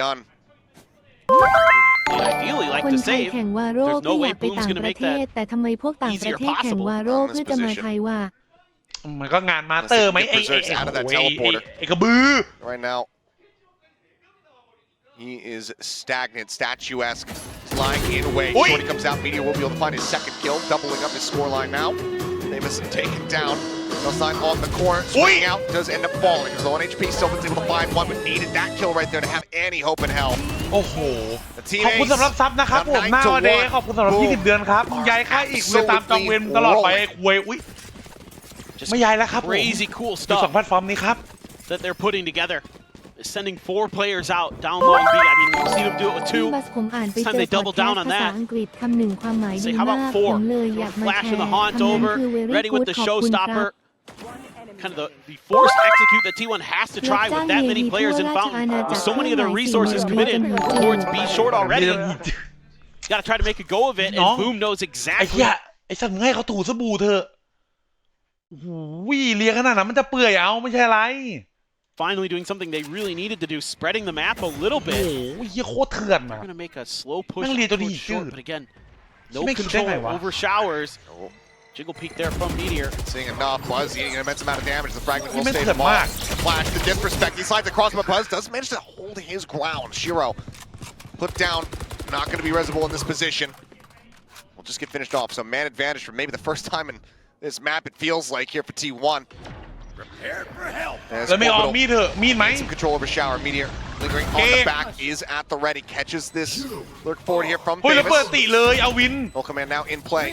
Ideally like คน to ไทย save. แข่งวาโร่ There's เพื่ no ออ way ยากไป Boom's ต่าง going to ประ make เทศ that แต่ทำไมพวกต่างประเทศแข่งวาโร่เพื่อจะมาไทยว่า มันก็งานมาสเตอร์ไหมไอ้กระบือ Right now, he is stagnant, statuesque, lying in wait. Shorty comes out, Meteor will be able to find his second kill, doubling up his scoreline now. Famous taken down. No sign on the corner, swinging out, does end up falling. He's low on HP, Sylvan's able to find one, but needed that kill right there to have any hope in hell. โอ้โหขอบคุณสำหรับซับนะครับผมหน้าวันเดย์ขอบคุณสำหรับ20 เดือนครับย้ายค่ายอีกเลยตามจองเวรตลอดไปคุยอุ้ยไม่ย้ายแล้วครับผม Crazy cool 2 stuff แพลตฟอร์มนี้ครับ that they're putting together. Sending 4 players out down low and B. I mean, we've seen them do it with 2. บัสผมอ่านไป This เจ time อ they พอด double แคส down ต์ on ภาษา that. อังกฤษคำหนึ่งความหมายดี Say, how มาก about ผ 4? มเลยอยากมา Flash แช in the ร์ haunt คำนั้น over, คือ very ready with good the ขอบคุณครับ showstopper. kind of the forced execute that T1 has to try with that many players in Fountain, with so many of their resources committed towards B short already. Got to try to make a go of it, and Boom knows ไอ้ exactly. เหี้ยไอ้สัตว์ง่ายเขาถูสบู่เถอะโอ้โหเลียขนาดนั้นมันจะเปื่อยเอาไม่ใช่ไร Finally doing something they really needed to do, spreading the map a little โอ้ bit. โหเหี้ยโคตรเถื่อน They're อ่ะ going to make a slow push แม่งเลียตัวนี้ towards short, but again, no Make control sense, why? over showers. Jiggle peek there from Meteor. Seeing enough, Buzz eating an immense amount of damage. The fragment will Immense stay them amount. off. Flash to disrespect. He slides across, but Buzz does manage to hold his ground. Shiro put down, not going to be resible in this position. We'll just get finished off. So man advantage for maybe the first time in this map, it feels like, here for T1. Prepared for help. แล้วไม่ออกมีดเถอะมีดไหม Some control over shower. Meteor lingering on the back is at the ready. Catches this lurk forward here from เฮ้ยแล้วเปิด Famous. ติเลยเอาวิน Full command now in play.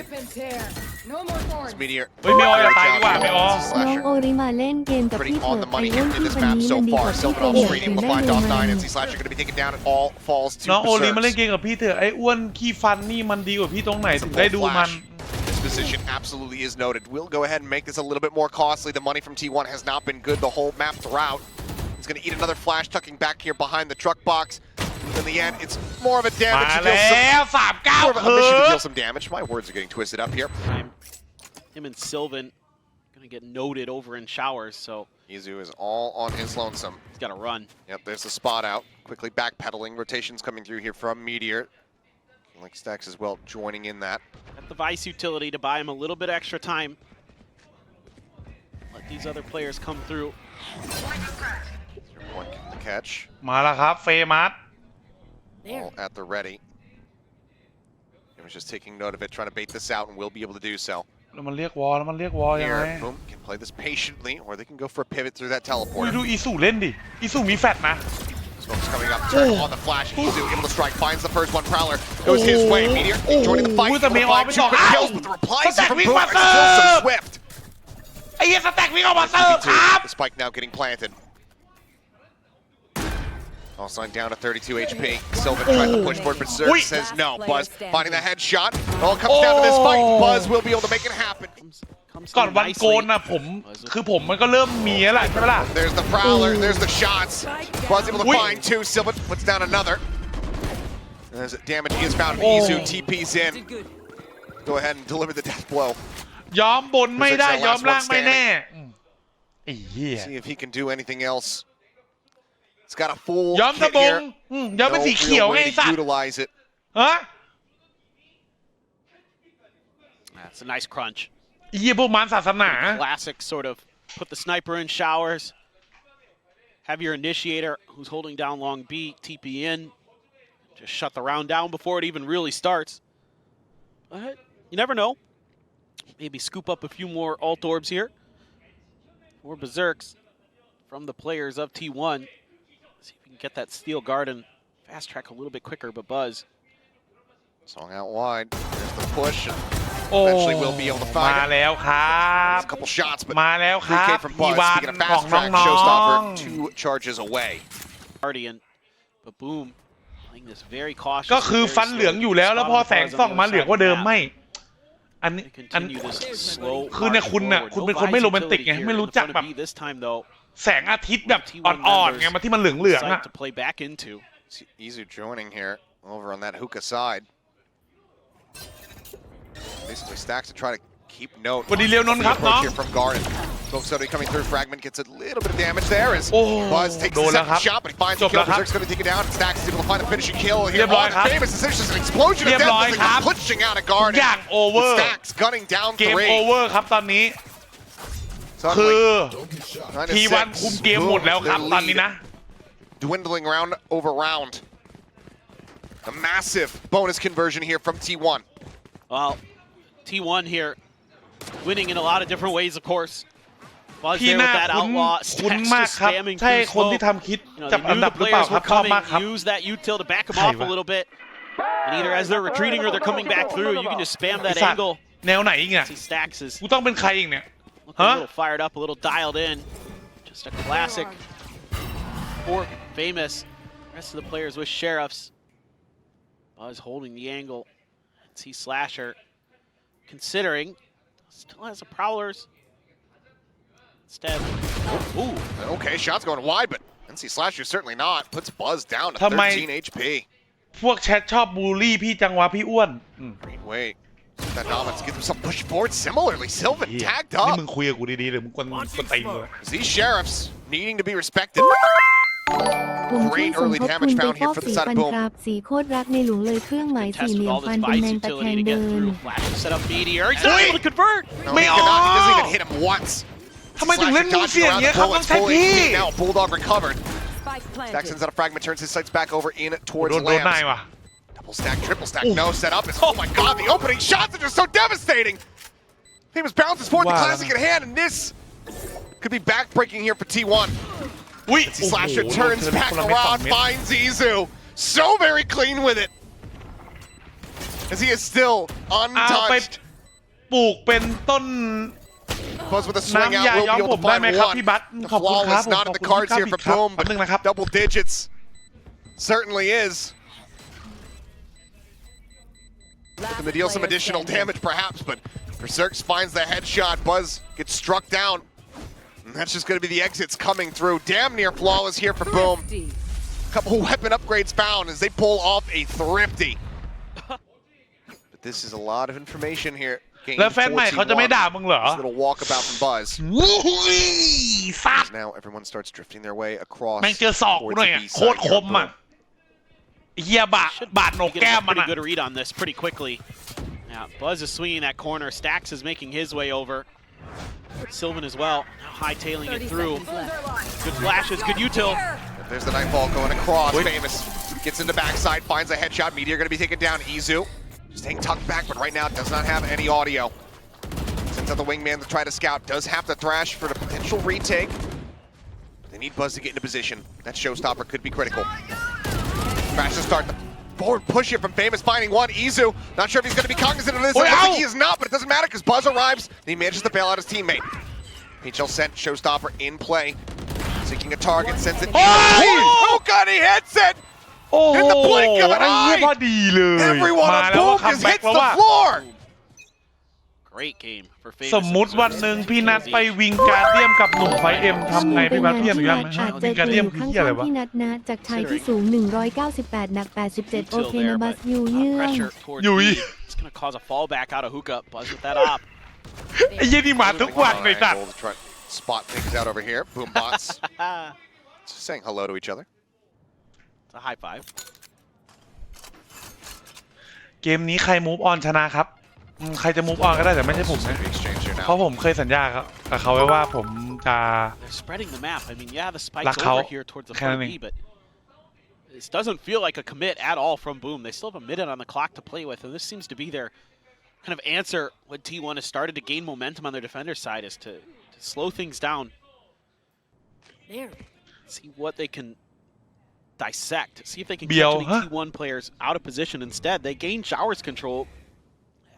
It's Meteor. เฮ้ยไม่ออกอย่าตายดีกว่าไม่ออก น้องโอริมาเล่นเกมกับพี่เถอะไอ้อ้วนที่วันนี้มันดีกว่าพี่โปรโมทถึงได้ลงมา NC Slasher going to be taken down. It all falls to น้องโอลีมาเล่น Berserks. เกมกับพี่เถอะไอ้อ้วนขี้ฟันนี่มันดีกว่าพี่ตรงไหนถึงได้ดูมัน This position absolutely is noted. We'll go ahead and make this a little bit more costly. The money from T1 has not been good the whole map throughout. He's going to eat another flash, tucking back here behind the truck box. In the end, it's more of a damage มา to deal แล้ว some, more of a 39 mission to คือ deal some damage. My words are getting twisted up here. Him and Sylvan going to get noted over in showers, so Izu is all on his lonesome. he's got to run. Yep, there's the spot out. Quickly backpedaling. Rotations coming through here from Meteor. Like Stacks as well, joining in that. Got the Vice utility to buy him a little bit extra time. Let these other players come through. 0.1 the catch. มาแล้วครับเฟมัส All at the ready. He was just taking note of it, trying to bait this out, and will be able to do so. แล้วมันเรียกวอลแล้วมันเรียกวอลยังไง Here, Boom can play this patiently, or they can go for a pivot through that อุ้ย teleport. ดูอีสูเล่นดิอีสูมีแฟตนะ Smoke's coming up, turn on the flash. Izu able to strike, finds the first one. Prowler goes his way. Meteor joining the fight. Ooh, the Able to Meteor find two quick Ow! kills, but the replies What's that? from Wing Boom are Buster! still so swift. ไอ้เหี้ยสแต็กวิ่งออกมาเสิร์ฟครับ The spike now getting planted. All sign down to 32 HP. Sylvan tries to push forward, but Berserk says no. Buzz finding the headshot. It all comes down to this fight. Buzz will be able to make it happen. Comes ก่อน through วันโกน nicely. นะผมคือผมมันก็เริ่มมีแล้วแหละใช่ไหมล่ะ There's the Prowler. There's the shots. Buzz able to Wait. find two. Sylvan puts down another. And there's damage is found. Izu TP's in. Go ahead and deliver the death blow. ยอมบนไม่ได้ Berserk's the ยอม last ล่าง one ไม่แน่ standing. ไอ้เหี้ย See if he can do anything else. It's got a full ยอมส kit บง here. ยอมเป็นสีเขียวไง way ไอ้ to สัตว์ utilize it. ฮะ That's a nice crunch. ไอ้เหี้ยพวกมันศาสนา Classic sort of put the sniper in showers. Have your initiator who's holding down long B, TP in. Just shut the round down before it even really starts. But you never know. Maybe scoop up a few more alt orbs here. Or Berserks from the players of T1. See if we can get that steel garden fast track a little bit quicker, but Buzz. Song out wide. There's the push. โอ้ Eventually we'll be able to มา find it. แล้วครับ A couple shots, but มาแล้วครับ 3K from อี Buzz วาน taking a ของ fast น้ track อง showstopper 2 charges away. Guardian, but Boom playing this very cautious. ๆก็คือฟันเหลืองอยู่แล้วแล้วพอแสงส่องมาเหลืองกว่าเดิมไม่อันนี้ They อัน continue this slow คือเนี่ย march คุณน่ะ forward. คุณ No เป็นคนไม่ Vice โรแมนติก utility ไง here ไม่ in รู้ the จัก front แบ of บ B this time though. แสงอาทิตย์แบบอ่อนๆไงมาที่มันเหลืองๆอ่ะ Decide to play back into. See Izu joining here over on that hookah side. Basically Stacks to try to keep note. สวัสดีเรียวนนท์ครับน้อง Approach here from Garden. Smoke Study coming through. Fragment gets a little bit of damage there as Oh, Buzz takes โด the นแล้ว second ครับ shot, but he finds จ the บ kill. แล้วครับ Berserk's going to take it down. Stacks is able to find a finishing kill เรี here ยบร้อย on ครับ Famous. It's just an explosion เรี of ยบ death ร้อย as they ครับ come pushing out of ทุก Garden. อย่างโอเวอร์ Stacks gunning down เกม three. โอเวอร์ครับตอนนี้ Suddenly, คือ 9 to ทีวัน 6. คุมเกมหมดแล้วครับ Their ตอนนี้ lead นะ dwindling round over round. A massive bonus conversion here from T1. Well, T1 here winning in a lot of different ways, of course. Buzz พี่ there หน้า with that คุ้น outlaw. คุ้น Stacks มาก just ครับ spamming ใช่ through คนที่ smoke. ทำคิด You know, จับ they อัน knew ดับ the หรือเปล่า players ครั were บชอบ coming. มากครับ Use that util to back them ใคร off วะ a little bit. And either as they're retreating or they're coming back through, you can just spam ไอ้ that สัตว์ angle. แนวไหนอีกเนี่ย See Stacks is กูต้องเป็นใครอีกเนี่ย looking a Huh? little fired up, a little dialed in. Just a classic for Famous. The rest of the players with Sheriffs. Buzz holding the angle. See Slasher considering still has the Prowlers. Instead, Okay, shots going wide, but NC Slasher certainly not. Puts BusS down to 13 HP. พวกแชทชอบบูลลี่พี่จังวะพี่อ้วน Great way. That dominance gives himself push forward. Similarly, Sylvan tagged นี่ up. มึงคุยกับกูดีๆหรือมึงกวนตีนเลย These sheriffs needing to be respected. ผมช่วยสมทบทุนไปฟอกสีฟันครับสีโคตรรักในหลวงเลยเครื่องหมายสี่เหลี่ยมฟันเป็นแมงตะแคงเดิน set up meteor. He's not able to convert. No, he cannot. He doesn't even hit him once. ทำไมถึงเล่นมูเสียอย่างเงี้ยครับต้องใช้พี่ Now Bulldog recovered. Stack sends out a fragment, turns his sights back over in towards โดนนาย Lambs. ว่ะ Double stack, triple stack, no setup. Oh my god, the opening shots are just so devastating. Famous bounces forward the classic in hand, and this could be backbreaking here for T1. Slasher turns back around, finds Izu. So very clean with it. As he is still เอาไป untouched. ปลูกเป็นต้น BusS with a swing น้ำ out ยา will ย้อม be ผ able ม to ได้ find ไหมครับ one. พี่บัส The ขอบคุณครับ flawless not in the cards here for Boom, but นึงนะครับ double digits certainly is. Looking to deal some additional damage perhaps, but Berserks finds the headshot. BusS gets struck down. And that's just going to be the exits coming through. Damn near flawless here for Boom. Couple weapon upgrades found as they pull off a thrifty. But this is a lot of information here. แล้วแฟนใหม่เขาจะไม่ด่ามึงเหรอ This little walkabout from BusS. สัตว์ Now everyone starts drifting their way across. แม่งเจอศอกกูหน่อยอ่ะโคตรคมอ่ะเฮียบาดโหนกแก้มมัน Pretty อ่ะ good read on this pretty quickly. Now BusS is swinging that corner. Stax is making his way over. Sylvan as well. Now hightailing it through. Good flashes, good util. There's the nightfall going across. Famous gets in the backside, finds a headshot. Meteor going to be taken down. Izu staying tucked back, but right now does not have any audio. Sends out the wingman to try to scout. Does have to thrash for the potential retake. They need BusS to get into position. That showstopper could be critical. Thrash to start the forward push here from Famous, finding one. Izu, not sure if he's going to be cognizant of this. It looks like he is not, but it doesn't matter because BusS arrives and he manages to bail out his teammate. HL sent showstopper in play. Seeking a target, sends it. Oh god, he hits it! โอ้โห In the blink of an ไอ้เหี้ย eye! พอดีเลย Everyone มา on แล้ว Boom คัม just แบ็ก hits แล้ว the ว่า floor! Great game for Famous. สมมุติวันหนึ่งพี่นัดไปวิงการเดียมกับหนุ่มไฟเอ็มทำไงพี่บัสพี่อนุญาตไหม อาจจะ วิงการ อ เดียม ยู่ คือ ข้าง เหี้ยอะไร ๆ วะ พี่นัทนะจากชายที่สูง 198 หนัก 87 โอเคนะบัสยูเยื่อง Pressure towards Yui. B. It's going to cause a fallback out of hookah. BusS with that op. ไอ้เหี้ยนี่มาทุกวันเลยสัตว์ Able to try to spot things out over here. Boom bots. Just saying hello to each other. It's a high five. เกมนี้ใครมูฟออนชนะครับใครจะมูฟออนก็ได้แต่ไม่ใช่ผมนะ Exchange here เพราะ now. ผมเคยสัญญากับเขาไว้ว่าผมจะ They're spreading the map. I mean, yeah, the spike's Like how- over here towards the front B, but this doesn't feel like a commit at all from Boom. They still have a minute on the clock to play with, and this seems to be their kind of answer when T1 has started to gain momentum on their defender side is to slow things down. See what they can dissect. See if they can catch any T1 players out of position. Instead, they gain showers control.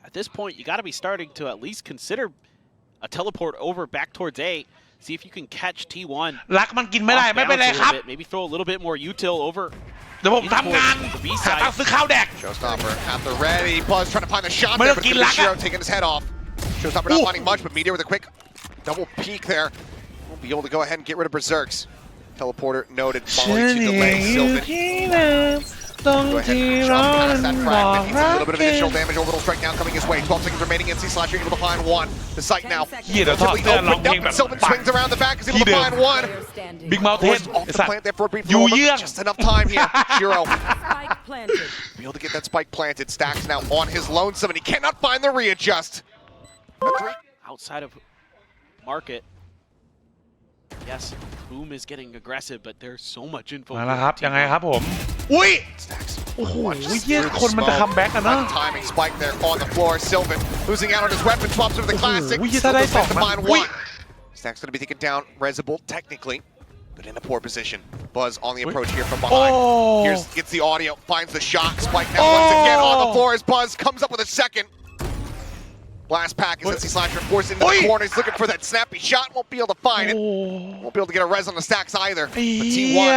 At this point, you got to be starting to at least consider a teleport over back towards A. See if you can catch T1. รักมันกินไม่ได้ไม่เป็นไรครับ Maybe throw a little bit more util over. เดี๋ยวผมทำงานหาตังค์ซื้อข้าวแดก Showstopper at the ready. BusS trying to find the shot Mới there, được but kín it's lắc Shiro á. taking his head off. Showstopper not finding much, but Meteor with a quick double peek there. Won't be able to go ahead and get rid of Berserks. Teleporter noted. Molly to delay. Sylvan. Go ahead and jump past that fragment. Needs a little bit of additional damage. Orbital strike now coming his way. 12 seconds remaining. NC Slasher able to find one. The site now relatively opened up, but Sylvan swings around the back. Is able to find one. บิ๊กเมาเทน Forced off the plant there for a brief You moment. young. Just enough time here. Shiro. Be able to get that spike planted. Stacks now on his lonesome, and he cannot find the readjust. Outside of market. Yes, Boom is getting aggressive, but there's so much info. มาแล้วครับยังไงครับผมอุ้ย Stacks. โอ้โห Watches เหี้ย through the คนมันจะ smoke. คัมแบ็กอะเนาะ Right timing spike there on the floor. Sylvan losing out on his weapon. Swaps over the classic. โอ้โหถ้าได้ Sylvan สอง to นะ find อุ้ย one. Stacks going to be taken down. Resible technically, but in a poor position. BusS on the approach here from behind. Oh. Here's gets the audio. Finds the shot. Spike now once again on the floor as BusS comes up with a second. Blast pack as NC Slasher forced into the corner. He's looking for that snappy shot. Won't be able to find it. Won't be able to get a res on the stacks either. But เหี้ T1 ย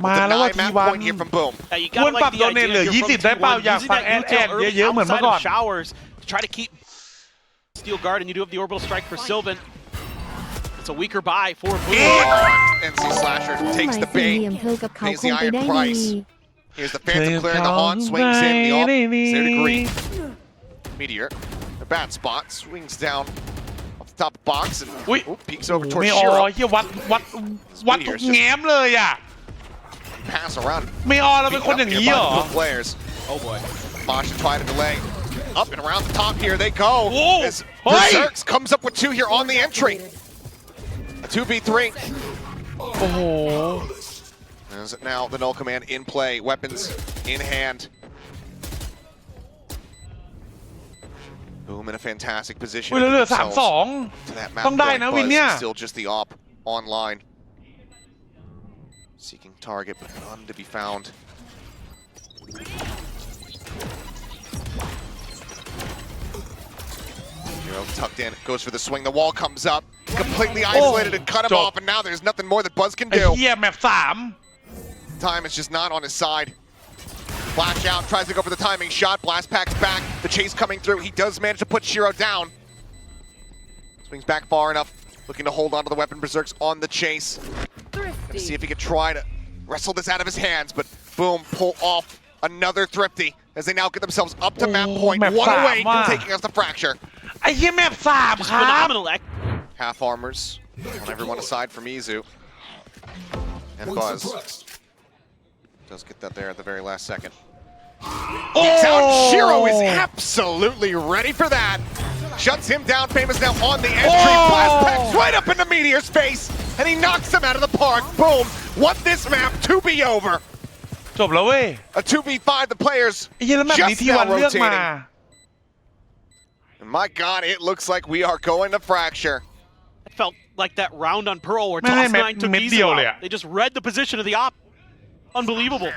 มาแล้วว่า with the 9 ที map วัน point here from Boom. You ควร gotta ปรับ like โด the เนท idea เหลือ here from 20ได้เปล่า T1 อยาก using ฟัง that แอด util early เยอะๆเหมือนเมื่อ outside ก่อ of น showers to try to keep steel guard, and you do have the orbital strike for Sylvan. It's It's a weaker buy for Boom. NC Slasher takes the bait, pays the iron price. Here's the Phantom clearing the haunt, swings in, the off, there to green. Meteor, a bad spot, swings down off the top of the box and peeks over towards ไม่ออ Shiro. เฮียวัดทุกแง้มเลยอ่ะ Pass around. ไม่ออเราเป็นคนอย่างนี้เหรอ Players. Oh boy. Mosh try to delay. Up and around the top here they go. Whoa. As Berserks comes up with 2 here on the entry. A 2v3. โอ้โห As now the null command in play, weapons in hand. Boom in a fantastic position. เหลือ to that 3-2 map ต้องได้นะ point, วินเนี่ย Buzz still just the op online. Seeking target, but none to be found. Hero tucked in, goes for the swing. The wall comes up, completely isolated and cut him off, and now there's nothing more that Buzz can ไอ้ do. เฮียแมป3 Time is just not on his side. Flash out, tries to go for the timing shot. Blast packs back. The chase coming through. He does manage to put Shiro down. Swings back far enough. Looking to hold onto the weapon. Berserk's on the chase. Gonna see if he can try to wrestle this out of his hands, but boom, pull off another thrifty as they now get themselves up to map point. map One away 3 from taking us the fracture. ไอ้เฮียแมป3 Just ครับ phenomenal. Half armors on everyone aside from Izu. And Buzz does get that there at the very last second. He's out. Shiro is absolutely ready for that. Shuts him down. Famous now on the entry. Blast packs right up into Meteor's face, and he knocks him out of the park. Boom. Want this map to be over. จบแล้วเว้ย A 2v5. The players ไอ้เฮียแล้วแมปนี้ just ที่วัน now เลือกมา rotating. And my God, it looks like we are going to fracture. It felt like that round on Pearl where ไม่ได้ Toss แมป Nine took เม็ด Izu เดียวเลยอะ out. They just read the position of the op. Unbelievable.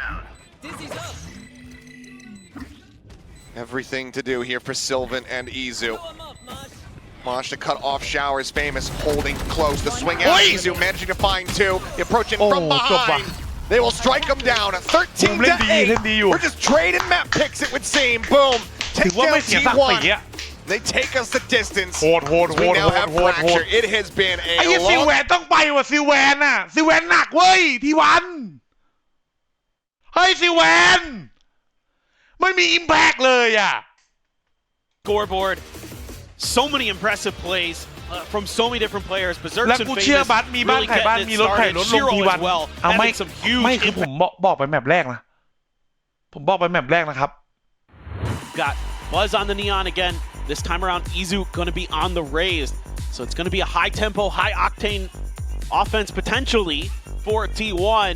Everything to do here for Sylvan and Izu. Mosh to cut off Showers. Famous holding close. The swing out. Izu managing to find 2. Approaching from behind. They will strike him down. 13 to 8. We're just trading map picks, it would seem. Boom. ถื Take อว่า down ไม่เสียศักดิ์ศรี T1. อะ They take us the distance. โหด We now have fracture. It has been ไอ้ a เฮียซิลแว long นต้องไปว่ะซิลแวนน่ะซิลแวนหนักเว้ยที่วันเฮ้ยซิลแวนไม่มีอิมแพกเลยอ่ะ Scoreboard. So many impressive plays from so many different players. Berserks แล้ว and กูเชื่อ Famous บัสมีบ้าน really ขายบ้าน getting มี it รถขาย started. รถลง Shiro ทีวัน as well. เอาไม่ Having some huge ไม่คือผมบอกไปแมปแรกนะผมบอกไปแมปแรกนะครับ Got Buzz on the neon again. This time around, Izu going to be on the raised. So it's going to be a high tempo, high octane offense potentially for T1.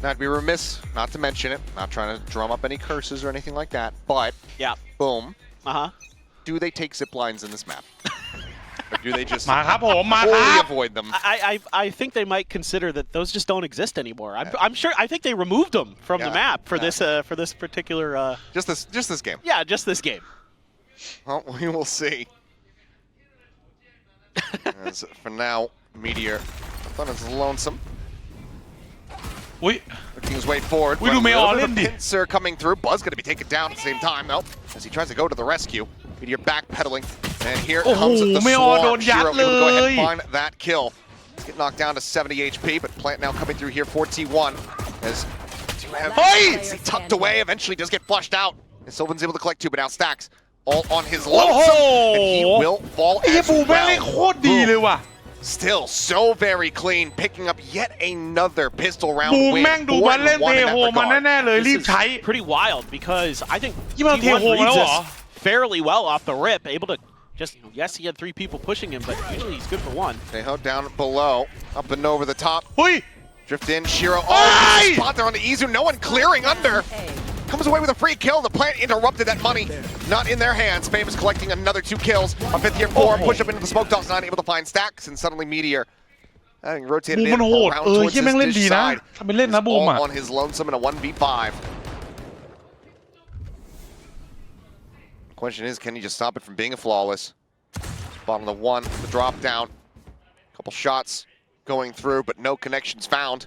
Now, I'd be remiss not to mention it. Not trying to drum up any curses or anything like that. But, yeah, boom. Do they take zip lines in this map? Or do they just มาครับผมมาค wholly รับ avoid them? I think they might consider that those just don't exist anymore. I'm sure. I think they removed them from the map for this particular. Just this game. Yeah, just this game. Well, we will see. As for now, Meteor, I thought it was lonesome. อุ้ย Looking his way forward. We do but a little all bit of in the- pincer coming through. Buzz going to be taken down at the same time, though, as he tries to go to the rescue. Meteor backpedaling, and here comes the ไม่ออโด swarm. นยัด Shiro เล able to go ahead ย and find that kill. Let's get knocked down to 70 HP, but Plant now coming through here for T1 as he tucked away. Eventually does get flushed out, and Sylvan's able to collect 2, but now Stacks all on his lonesome, and he will fall ไอ้เฮีย as บูแม่งเล่น well. โคตรดีเลยว่ะ Still so very clean, picking up yet another pistol round บู win. แม่งดูบัสเล่นเทโฮมาแน่ๆเลยรีบ This ใช้ is pretty wild because I think T1 T1 readsแล้วเหรอ this fairly well off the rip, able to just, yes, he had 3 people pushing him, but usually he's good for 1. They held down below, up and over the top. เฮ้ย Drift in, Shiro. Hey! Oh, spot there on the Izu. No one clearing under. Comes away with a free kill. The Plant interrupted that money. Not in their hands. Famous collecting another 2 kills. A 5th year 4. Push up into the smoke toss. Not able to find Stacks. And suddenly Meteor having rotated บู in มันโหด around เฮี towards ยแม่ง his เล่น dish ดีนะ side. ทำเป็นเล่นนะบูม All อ่ะ on his lonesome in a 1v5. Question is, can he just stop it from being a flawless? Bottom of the 1, the drop down. Couple shots going through, but no connections found.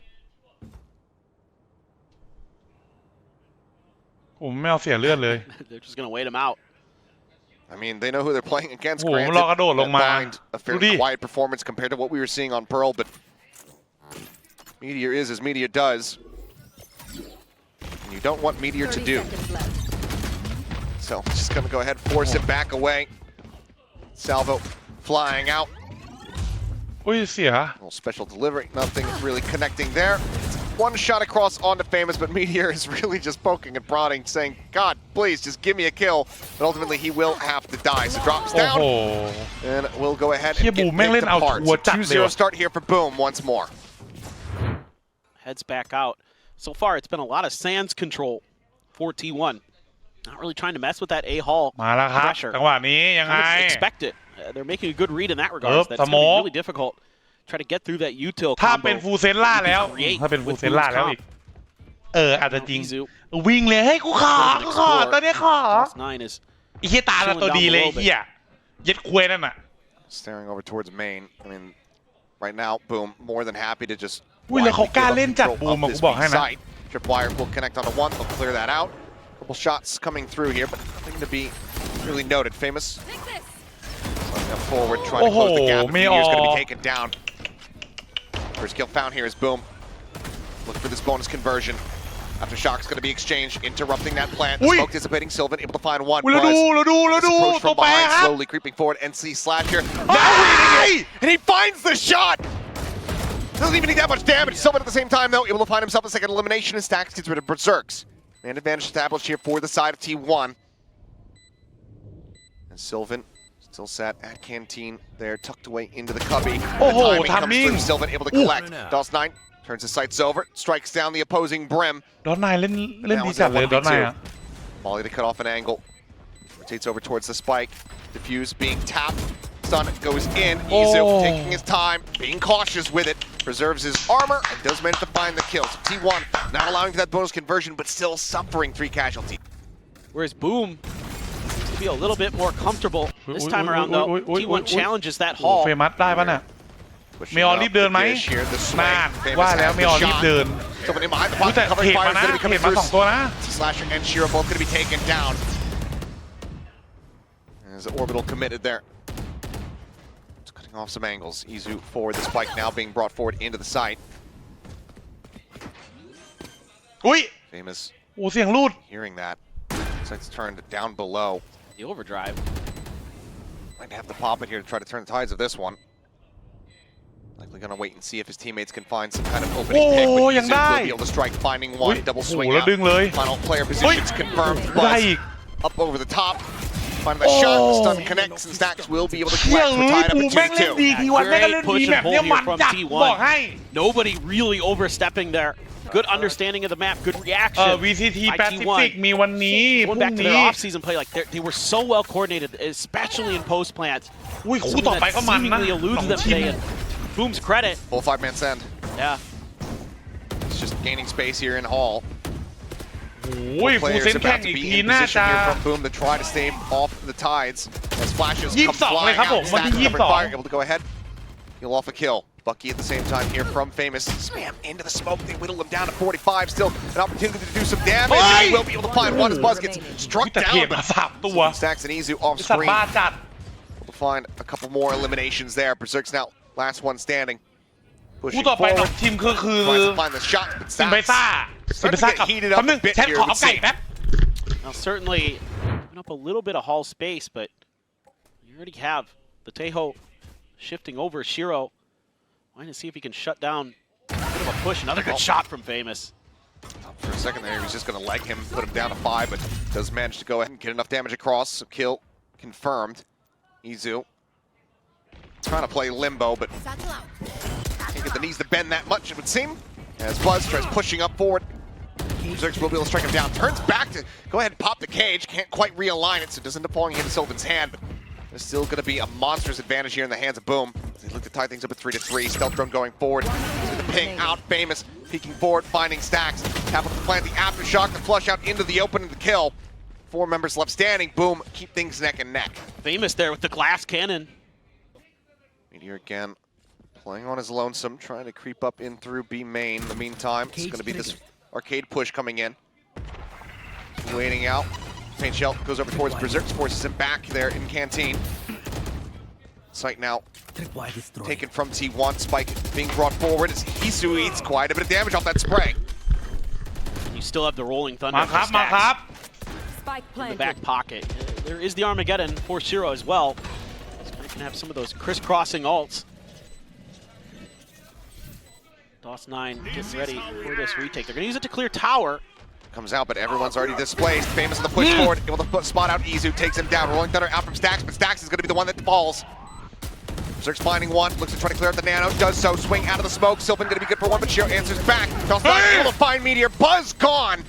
ผมไม่เอาเสียเลือดเลย They're just going to wait him out. I mean, they know who they're playing against. โอ้โหมันรอกระโดดลงมา Granted, a fairly quiet performance compared to what we were seeing on Pearl, but Meteor is as Meteor does. And you don't want Meteor to do. So just gonna go ahead, force it back away. Salvo flying out. อุ้ยเสีย Little special delivery, nothing really connecting there. One shot across onto Famous, but Meteor is really just poking and prodding, saying, God, please, just give me a kill. But ultimately, he will have to die. So drops โอ้ down, โห and we'll go ahead เฮีย and บู get มแม่งเล่น picked เอา apart. หัว So จัดเลย 2-0 ว่ะ start here for Boom once more. Heads back out. So far, it's been a lot of sands control for T1. Not really trying to mess with that A-Hall มาแล้วครับ pressure. จังหวะนี้ยังไง Kind of expect it. They're making a good read in that regard. That's going to be really difficult. Try to get through that util ถ้า combo. เป็นฟูเซนล่าแล้ว ถ้าเป็นฟูเซนล่าแล้วอีกอาจจะจริงวิ่งเลยให้กูขอตอนนี้ขอ Nine is ไอ้เหี้ยตาเราตัวดีเลยเหี้ยเย็ดควยนั่นน่ะ Staring over towards main. I mean, right now, Boom, more than happy to just อุ้ยแล้วเขากล้าเล่นจัดบูมมากูบอกให้นะ Tripwire will connect onto one. They'll clear that out. Couple shots coming through here, but nothing to be really noted. Famous. Forward, trying to close the gap. Meteor's going to be taken down. First kill found here is Boom. Look for this bonus conversion. Aftershock's going to be exchanged, interrupting that plant. Smoke dissipating. Sylvan able to find one. เราดู Approach ตัว from แปร behind, ครับ slowly creeping forward. NC Slasher now reading it, and he finds the shot. Doesn't even need that much damage. Sylvan at the same time, though, able to find himself a second elimination, and Stacks gets rid of Berserks. Man advantage established here for the side of T1. And Sylvan still sat at Canteen there, tucked away into the cubby. The timing comes through. Sylvan able to collect. DOS9 turns his sights over, strikes down the opposing brim. ดอนไนเล่นดีจัดเลยดอนไนอ่ะ Molly to cut off an angle. Rotates over towards the spike. Diffuse being tapped. Stun goes in. Izu taking his time, being cautious with it. Preserves his armor and does manage to find the kill. So T1 not allowing for that bonus conversion, but still suffering 3 casualties. Whereas Boom seems to be a little bit more comfortable this time around, though. T1 challenges that hall. เฟมัสได้ป่ะน่ะเมออรีบเดินไหมนานว่าแล้วเมออรีบเดินแต่เห็นมานะเห็นมา2ตัวนะ Slasher and Shiro both going to be taken down. As Orbital committed there. Just cutting off some angles. Izu forward, the spike now being brought forward into the site. อุ้ย Famous โอ้เสียงรูด hearing that. Sights turned down below. The overdrive. Might have to pop it here to try to turn the tides of this one. Likely gonna wait and see if his teammates can find some kind of opening pick. But Izu will be able to strike, finding one. Double swing out. Final player positions confirmed. Buzz up over the top. Finding the shot. The stun connects, and Stacks will be able to collect. We're tied up at 2-2. Great push and pull here from T1. Nobody really overstepping there. Good understanding of the map, good reaction. VCT Pacific มีวันนี้พรุ่ Going ง back to นี้ their off-season play, like they were so well coordinated, especially in post plants. อุ้ยคู่ต่อไปก็มันนะ seemingly eludes them today. And Boom's credit. Full 5-man send. Yeah. It's just gaining space here in Hall. โอ้ยฟูเซนแข่งอีกทีน่าจะ from Boom to try to stave off the tides as flashes come 22เลยครับผมวันที่ 22 able to go ahead, he'll off a kill. Bucky at the same time here from Famous. Spam into the smoke. They whittle him down to 45. Still an opportunity to do some damage. And he will be able to find one as Buzz gets struck down. Stacks and Izu off screen. Able to find a couple more eliminations there. Berserk's now last one standing. คู่ต่อไปของทีมคือ find the shot, but ซิมเบซ่ากับแป๊บนึงแชทขอเอาไก่แป๊บ Now certainly giving up a little bit of Hall space, but you already have the Tejo shifting over Shiro. Trying to see if he can shut down a bit of a push. Another good shot from Famous. For a second there, he was just going to leg him, put him down to 5, but does manage to go ahead and get enough damage across. So kill confirmed. Izu trying to play limbo, but can't get the knees to bend that much, it would seem. As Buzz tries pushing up forward. Berserks will be able to strike him down. Turns back to go ahead and pop the cage. Can't quite realign it, so it does end up falling into Sylvan's hand. But there's still going to be a monstrous advantage here in the hands of Boom. They look to tie things up at 3-3. Stealth drone going forward. See the ping out. Famous peeking forward, finding Stacks. Capital to plant the aftershock to flush out into the open and the kill. 4 members left standing. Boom, keep things neck and neck. Famous there with the glass cannon. Meteor again playing on his lonesome, trying to creep up in through B main. In the meantime, it's going to be this arcade push coming in. Waiting out. Paint shell goes over towards Berserk's forces him back there in Canteen. Sight now taken from T1. Spike being brought forward as Hisu eats quite a bit of damage off that spray. You still have the Rolling Thunder in the back pocket. There is the Armageddon for Shiro as well. So you can have some of those crisscrossing ults. DOS9 getting ready for this retake. They're going to use it to clear tower. Comes out, but everyone's already displaced. Famous on the push forward, able to spot out Izu, takes him down. Rolling Thunder out from Stax, but Stax is going to be the one that falls. Berserk's finding one, looks to try to clear out the nano, does so, swing out of the smoke. Sylvan going to be good for one, but Shiro answers back. DOS9 able to find Meteor, BusS gone.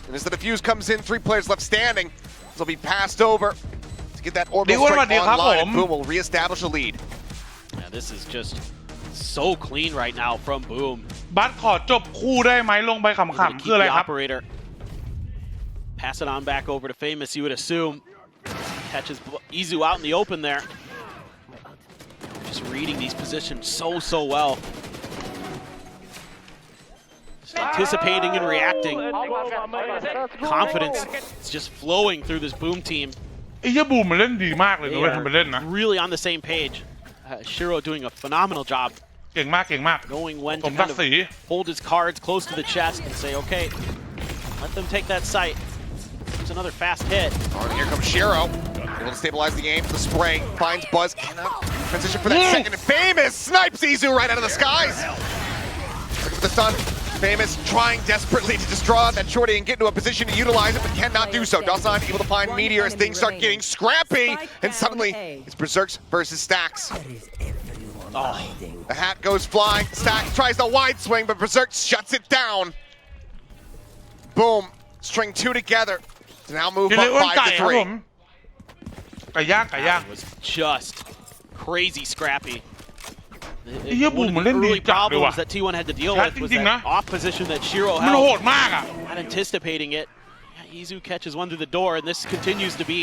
And as the defuse comes in, 3 players left standing. This will be passed over to get that orbital strike online, and Boom will reestablish a lead. Yeah, this is just so clean right now from Boom. บัสขอจบคู่ได้ไหมลงไปขำๆคืออะไรครับ Operator. Pass it on back over to Famous, you would assume. Catches Izu out in the open there. Just reading these positions so well. Just anticipating and reacting. Confidence is just flowing through this Boom team. ไอ้เหี้ยบูมมันเล่นดีมากเลยนะเว้ยทำไปเล่นนะ Really on the same page. Shiro doing a phenomenal job. เก่งมาก Knowing when to kind of hold his cards close to the chest and say, okay, let them take that sight. There's another fast hit. Oh, and here comes Shiro. Able to stabilize the aim. The spray finds BusS. Cannot transition for that second. And Famous snipes Izu right out of the skies. Looking for the stun. Famous trying desperately to just draw that shorty and get into a position to utilize it, but cannot do so. DOS9 able to find Meteor as things start getting scrappy. And suddenly, it's Berserk's versus Stax. Oh. The hat goes flying. Stax tries the wide swing, but Berserk shuts it down. Boom. String 2 together to now move up 5-3. ไก่ย่าง That was just crazy scrappy. ไอ้เหี้ยบูมมันเล่นดี Early จัดเลยว่ะ problems that T1 had to deal with was that off position that Shiro มันโห held. ดมากอ่ะ Not anticipating it. Yeah, Izu catches one through the door, and this continues to be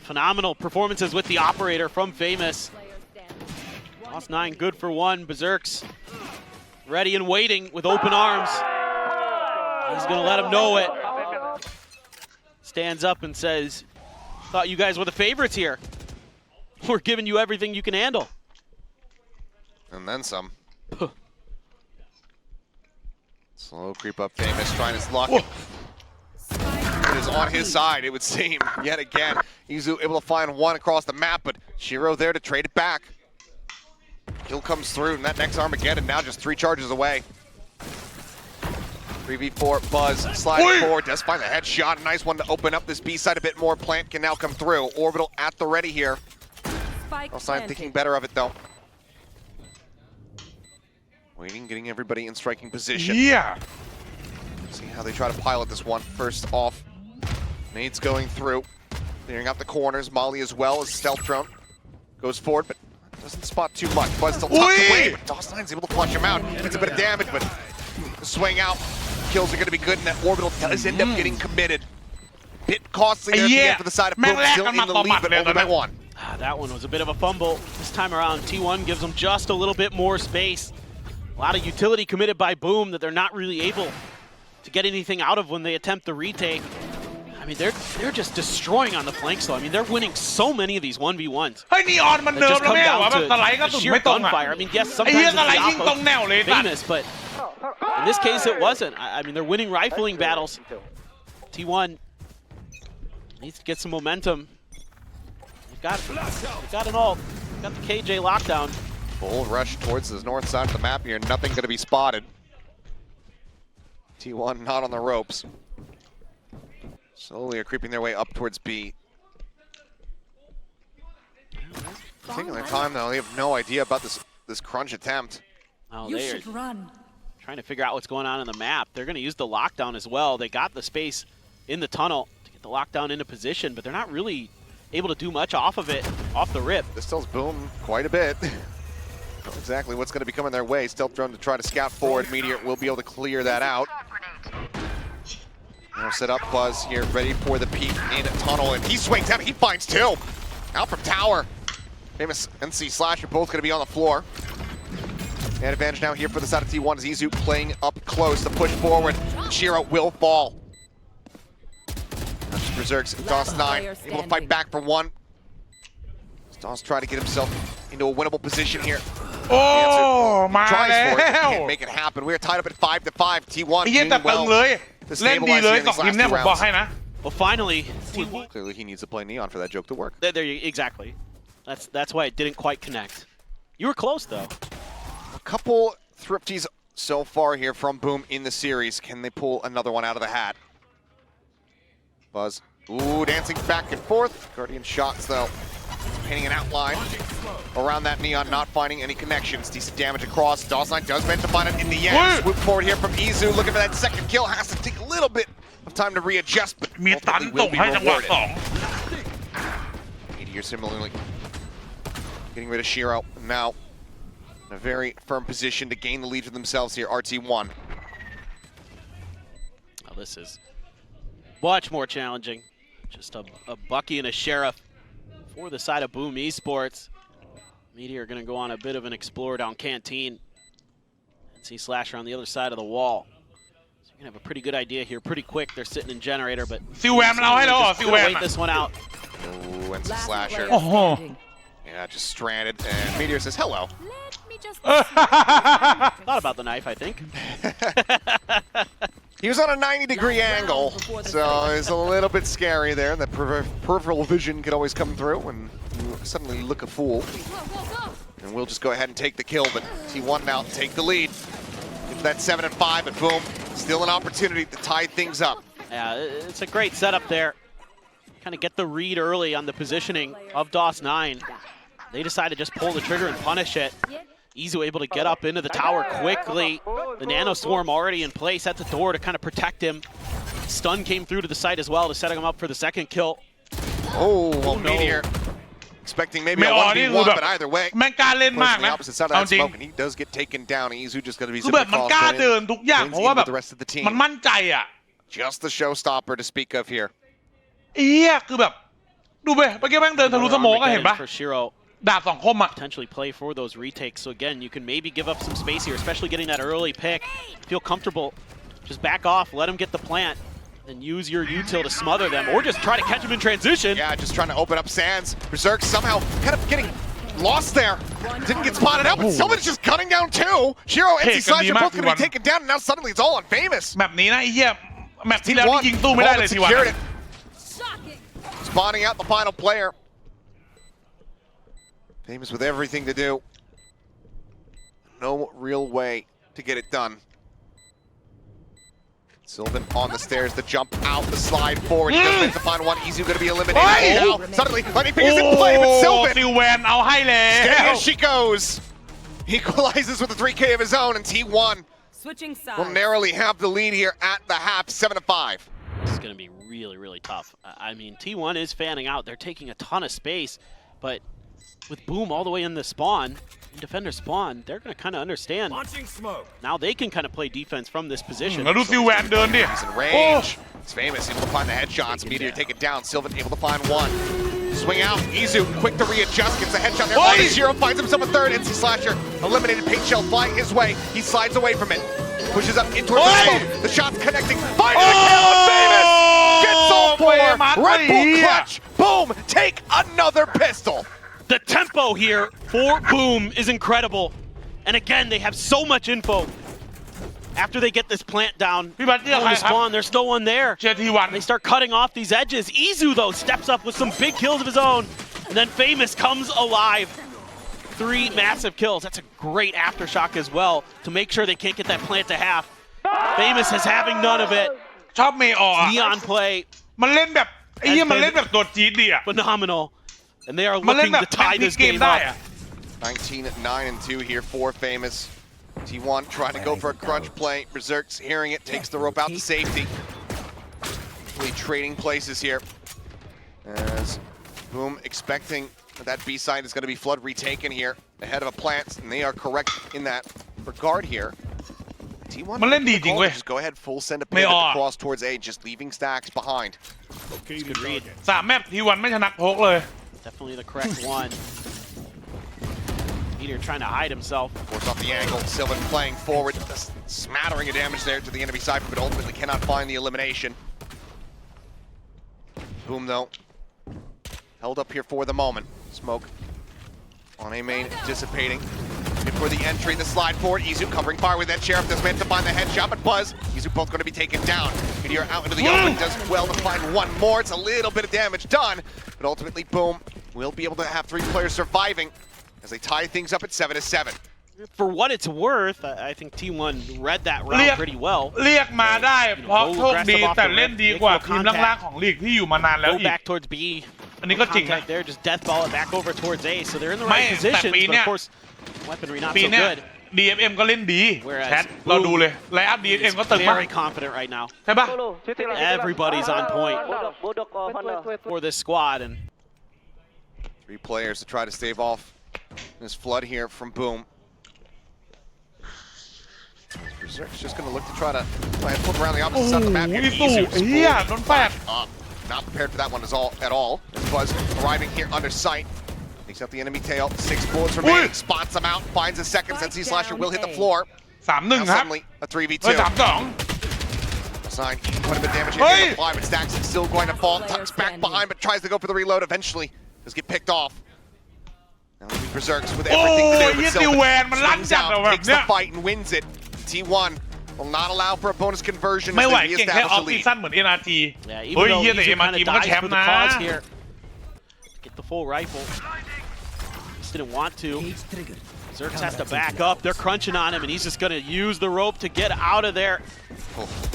phenomenal performances with the operator from Famous. DOS9 good for one. Berserk's ready and waiting with open arms. He's going to let him know it. Stands up and says, thought you guys were the favorites here. We're giving you everything you can handle. And then some. Slow creep up Famous, trying his luck. It is on his side, it would seem, yet again. Izu able to find one across the map, but Shiro there to trade it back. Kill comes through, and that next Armageddon now just 3 charges away. 3v4, BusS sliding forward, does find the headshot. A nice one to open up this B side a bit more. Plant can now come through. Orbital at the ready here. DOS9 thinking better of it though. Waiting, getting everybody in striking position. Yeah. See how they try to pilot this one. First off, nades going through. Clearing out the corners. Molly as well as stealth drone. Goes forward, but doesn't spot too much. BusS still tucked away, but DOS9's able to clutch him out. It's a bit of damage, but swing out. Kills are going to be good, and that orbital does end up getting committed. Bit costly there at the end for the side of Boom, still in the lead, but only by 1. That one was a bit of a fumble. This time around, T1 gives them just a little bit more space. A lot of utility committed by Boom that they're not really able to get anything out of when they attempt the retake. I mean, they're just destroying on the flanks, though. I mean, they're winning so many of these 1v1s. เฮ้ยนี่ออนมันเดิมแล้วแม่เหรอแบบสไลด์กระสุนไม่ตรงอ่ะ I mean, yes, sometimes it's the opposite. Famous, but in this case, it wasn't. I mean, they're winning rifling battles. T1 needs to get some momentum. They've got it all. They've got the KJ lockdown. Full rush towards the north side of the map here. Nothing going to be spotted. T1 not on the ropes. Slowly are creeping their way up towards B. Taking their time though. They have no idea about this crunch attempt. Oh, you should run. Trying to figure out what's going on the map. They're going to use the lockdown as well. They got the space in the tunnel to get the lockdown into position, but they're not really able to do much off of it, off the rip. This tells Boom quite a bit. Exactly what's going to be coming their way. Stealth drone to try to scout forward. Meteor will be able to clear that out. Now set up BusS here, ready for the peek in a tunnel, and he swings out. He finds 2. Out from tower. Famous NC Slasher both going to be on the floor. And advantage now here for the side of T1 as Izu playing up close to push forward. Shiro will fall. That's Berserks. DOS9 able to fight back for one. DOS trying to get himself into a winnable position here. โอ้มา Tries แล้ for it, but ว can't make it happen. We're tied up at 5-5. T1 ไอ้เหี้ย doing แต่ตึงเล well. ยเล่นดีเลยสองทีมเนี่ยผมบอกให้นะ Well, finally, Clearly he needs to play Neon for that joke to work. there you exactly. That's why it didn't quite connect. You were close though. A couple thrifties so far here from Boom in the series. Can they pull another one out of the hat? Buzz. Ooh, dancing back and forth. Guardian shots though. Painting an outline around that Neon, not finding any connections. Decent damage across. DOS9 does manage to find it in the end. Swoop forward here from Izu, looking for that second kill. Has to take a little bit of time to readjust, but มีตัน ultimately ส่ will ง be ให้จังหวะ rewarded. สอง Meteor similarly getting rid of Shiro. Now in a very firm position to gain the lead for themselves here. RT1. Oh, this is much more challenging. Just a Bucky and a Sheriff for the side of Boom Esports. Meteor are going to go on a bit of an explore down Canteen. And see Slasher on the other side of the wall. So you're going to have a pretty good idea here pretty quick. They're sitting in Generator, but ซิลแวมมันเอาให้แล้วเหรอซิลแวม wait this one out. Oh, and some Slasher. โอ้โห Yeah, just stranded. And Meteor says hello. Thought about the knife, I think. He was on a 90-degree angle, so it's a little bit scary there. That peripheral vision could always come through and you suddenly look a fool. And we'll just go ahead and take the kill, but T1 now take the lead. Into that 7-5, but Boom, still an opportunity to tie things up. Yeah, it's a great setup there. Kind of get the read early on the positioning of DOS9. They decide to just pull the trigger and punish it. Izu able to get up into the tower quickly. The Nano Swarm already in place at the door to kind of protect him. Stun came through to the site as well to setting him up for the second kill. Oh, well, no. Meteor expecting maybe a ไม่ออกนี่คือ 1v1, แบบ but either way, แม่งกล้าเล่นมาก pushing the นะ opposite side of เอา that จริง smoke, and he does get taken down. Izu just going to be คือ zipping แบบมัน across กล้า for เดิน him. ทุกอย่าง Blends เพราะ in ว่า with แบบ the rest of the team. มันมั่นใจอ่ะ Just the showstopper to speak of here. เอี้ยคือแบบดูไปเมื่อกี้แม่งเดินทะลุสโมกก็เห็นปะ For Shiro. ดาบสองคมอ่ะ Potentially play for those retakes. So again, you can maybe give up some space here, especially getting that early pick. Feel comfortable. Just back off, let him get the plant, and use your util to smother them, or just try to catch him in transition. Yeah, just trying to open up Sands. Berserk somehow kind of getting lost there. Didn't get spotted out, but someone's just cutting down too. Shiro and Decisive both going to be taken down, and now suddenly it's all on Famous. แบบนี้นะไอ้เหี้ยแมปที่แล้วนี่ยิงตู้ไม่ได้เลยทีวัน secured it. Spawning out the final player. Famous with everything to do. No real way to get it done. Sylvan on the stairs, the jump out, the slide forward. He does manage to find one. Izu going to be eliminated. Now, suddenly, Lightning Ping is in play, but Sylvan, ซิลแวนเอาให้แล้ว steady as she goes. Equalizes with a 3K of his own, and T1 Switching will sides. narrowly have the lead here at the half, 7-5. This is going to be really, really tough. I mean, T1 is fanning out. They're taking a ton of space, but with Boom all the way in the spawn, in defender spawn, they're going to kind of understand. Now they can kind of play defense from this position. แล้วดูซิลแวนเดินดิ He's in range. It's Famous able to find the headshots. Meteor take it down. Sylvan able to find one. Swing out. Izu quick to readjust. Gets a headshot there. Holy Shiro finds himself a third. NC Slasher eliminated. Paint shell flying his way. He slides away from it. Pushes up in towards the smoke. The shot's connecting. Finding the kill. And Famous gets all four. Red Bull clutch. Boom. Take another pistol. The tempo here for Boom is incredible. And again, they have so much info. After they get this plant down, พี่บัตรเลือก on ใคร the ครับ spawn, there's no one there. เชียร์ทีวัน They start cutting off these edges. Izu, though, steps up with some big kills of his own. And then Famous comes alive. 3 massive kills. That's a great aftershock as well to make sure they can't get that plant to half. Famous is having none of it. ชอบเมย์ออกอะ Neon play, มันเล่นแบบไอ้เหี้ยมันเล่นแบบตัวจี๊ดดีอ่ะ phenomenal. And they are มันเล่น looking แบบ to tie แม็ก this ซ์เกม game ได้ up. อ่ะ 19-9-2 here for Famous. T1 trying to go for a crunch play. Berserk's hearing it, takes the rope out to safety. Really trading places here. As Boom expecting that B side is going to be flood retaken here ahead of a plant, and they are correct in that regard here. T1 มันเล่นดีจริงเว้ย just go ahead, full send a ไม่ pivot ออก across towards A, just leaving stacks behind. Good read. 3 แมปทีวันไม่ชนะโพกเลย Definitely the correct one. Meteor trying to hide himself. Force off the angle, Sylvan playing forward, smattering of damage there to the enemy side, but ultimately cannot find the elimination. Boom though, held up here for the moment. Smoke on A main, dissipating. For the entry, the slide forward. Izu covering fire with that Sheriff. Does manage to find the headshot, but BusS, Izu both going to be taken down. Meteor out into the open, does well to find one more. It's a little bit of damage done, but ultimately, Boom will be able to have 3 players surviving as they tie things up at 7-7. For what it's worth, I think T1 read that round pretty well. เรียกมาได้เพราะโชคดีแต่เล่นดีกว่าทีมล่างๆของลีกที่อยู่มานานแล้ว Go อีก back towards B. อันนี้ก็จริงนะ They're just death ball it back over towards A, so they're in the right position. But of course, weaponry not so good. DMM ก็เล่นดีแชทเราดูเลยไลน์อัพ DMM ก็ตึงมาก Very confident right now. ใช่ปะ Everybody's on point for this squad, and 3 players to try to stave off this flood here from Boom. Berserk's just going to look to try to flip around the opposite side of the map. Not prepared for that one at all. BusS arriving here under sight. Takes out the enemy tail. 6 bullets remaining. Spots him out. Finds his second. Sensei Slasher will hit the floor. 3-1 ครับ Suddenly a 3v2. 3-2 Sign quite a bit of damage here. But Stacks is still going to fall. Tucks back behind, but tries to go for the reload. Eventually, does get picked off. Now Berserk's with everything to do. But swings out, takes the fight and wins it. T1 will not allow for a bonus conversion. ไม่ไหวเก่งแค่ออฟซีซั่นเหมือน NRG เฮ้ยเฮียแต่ NRG มันก็แชมป์นะ Get the full rifle. Just didn't want to. Zerks has to back up. They're crunching on him, and he's just going to use the rope to get out of there.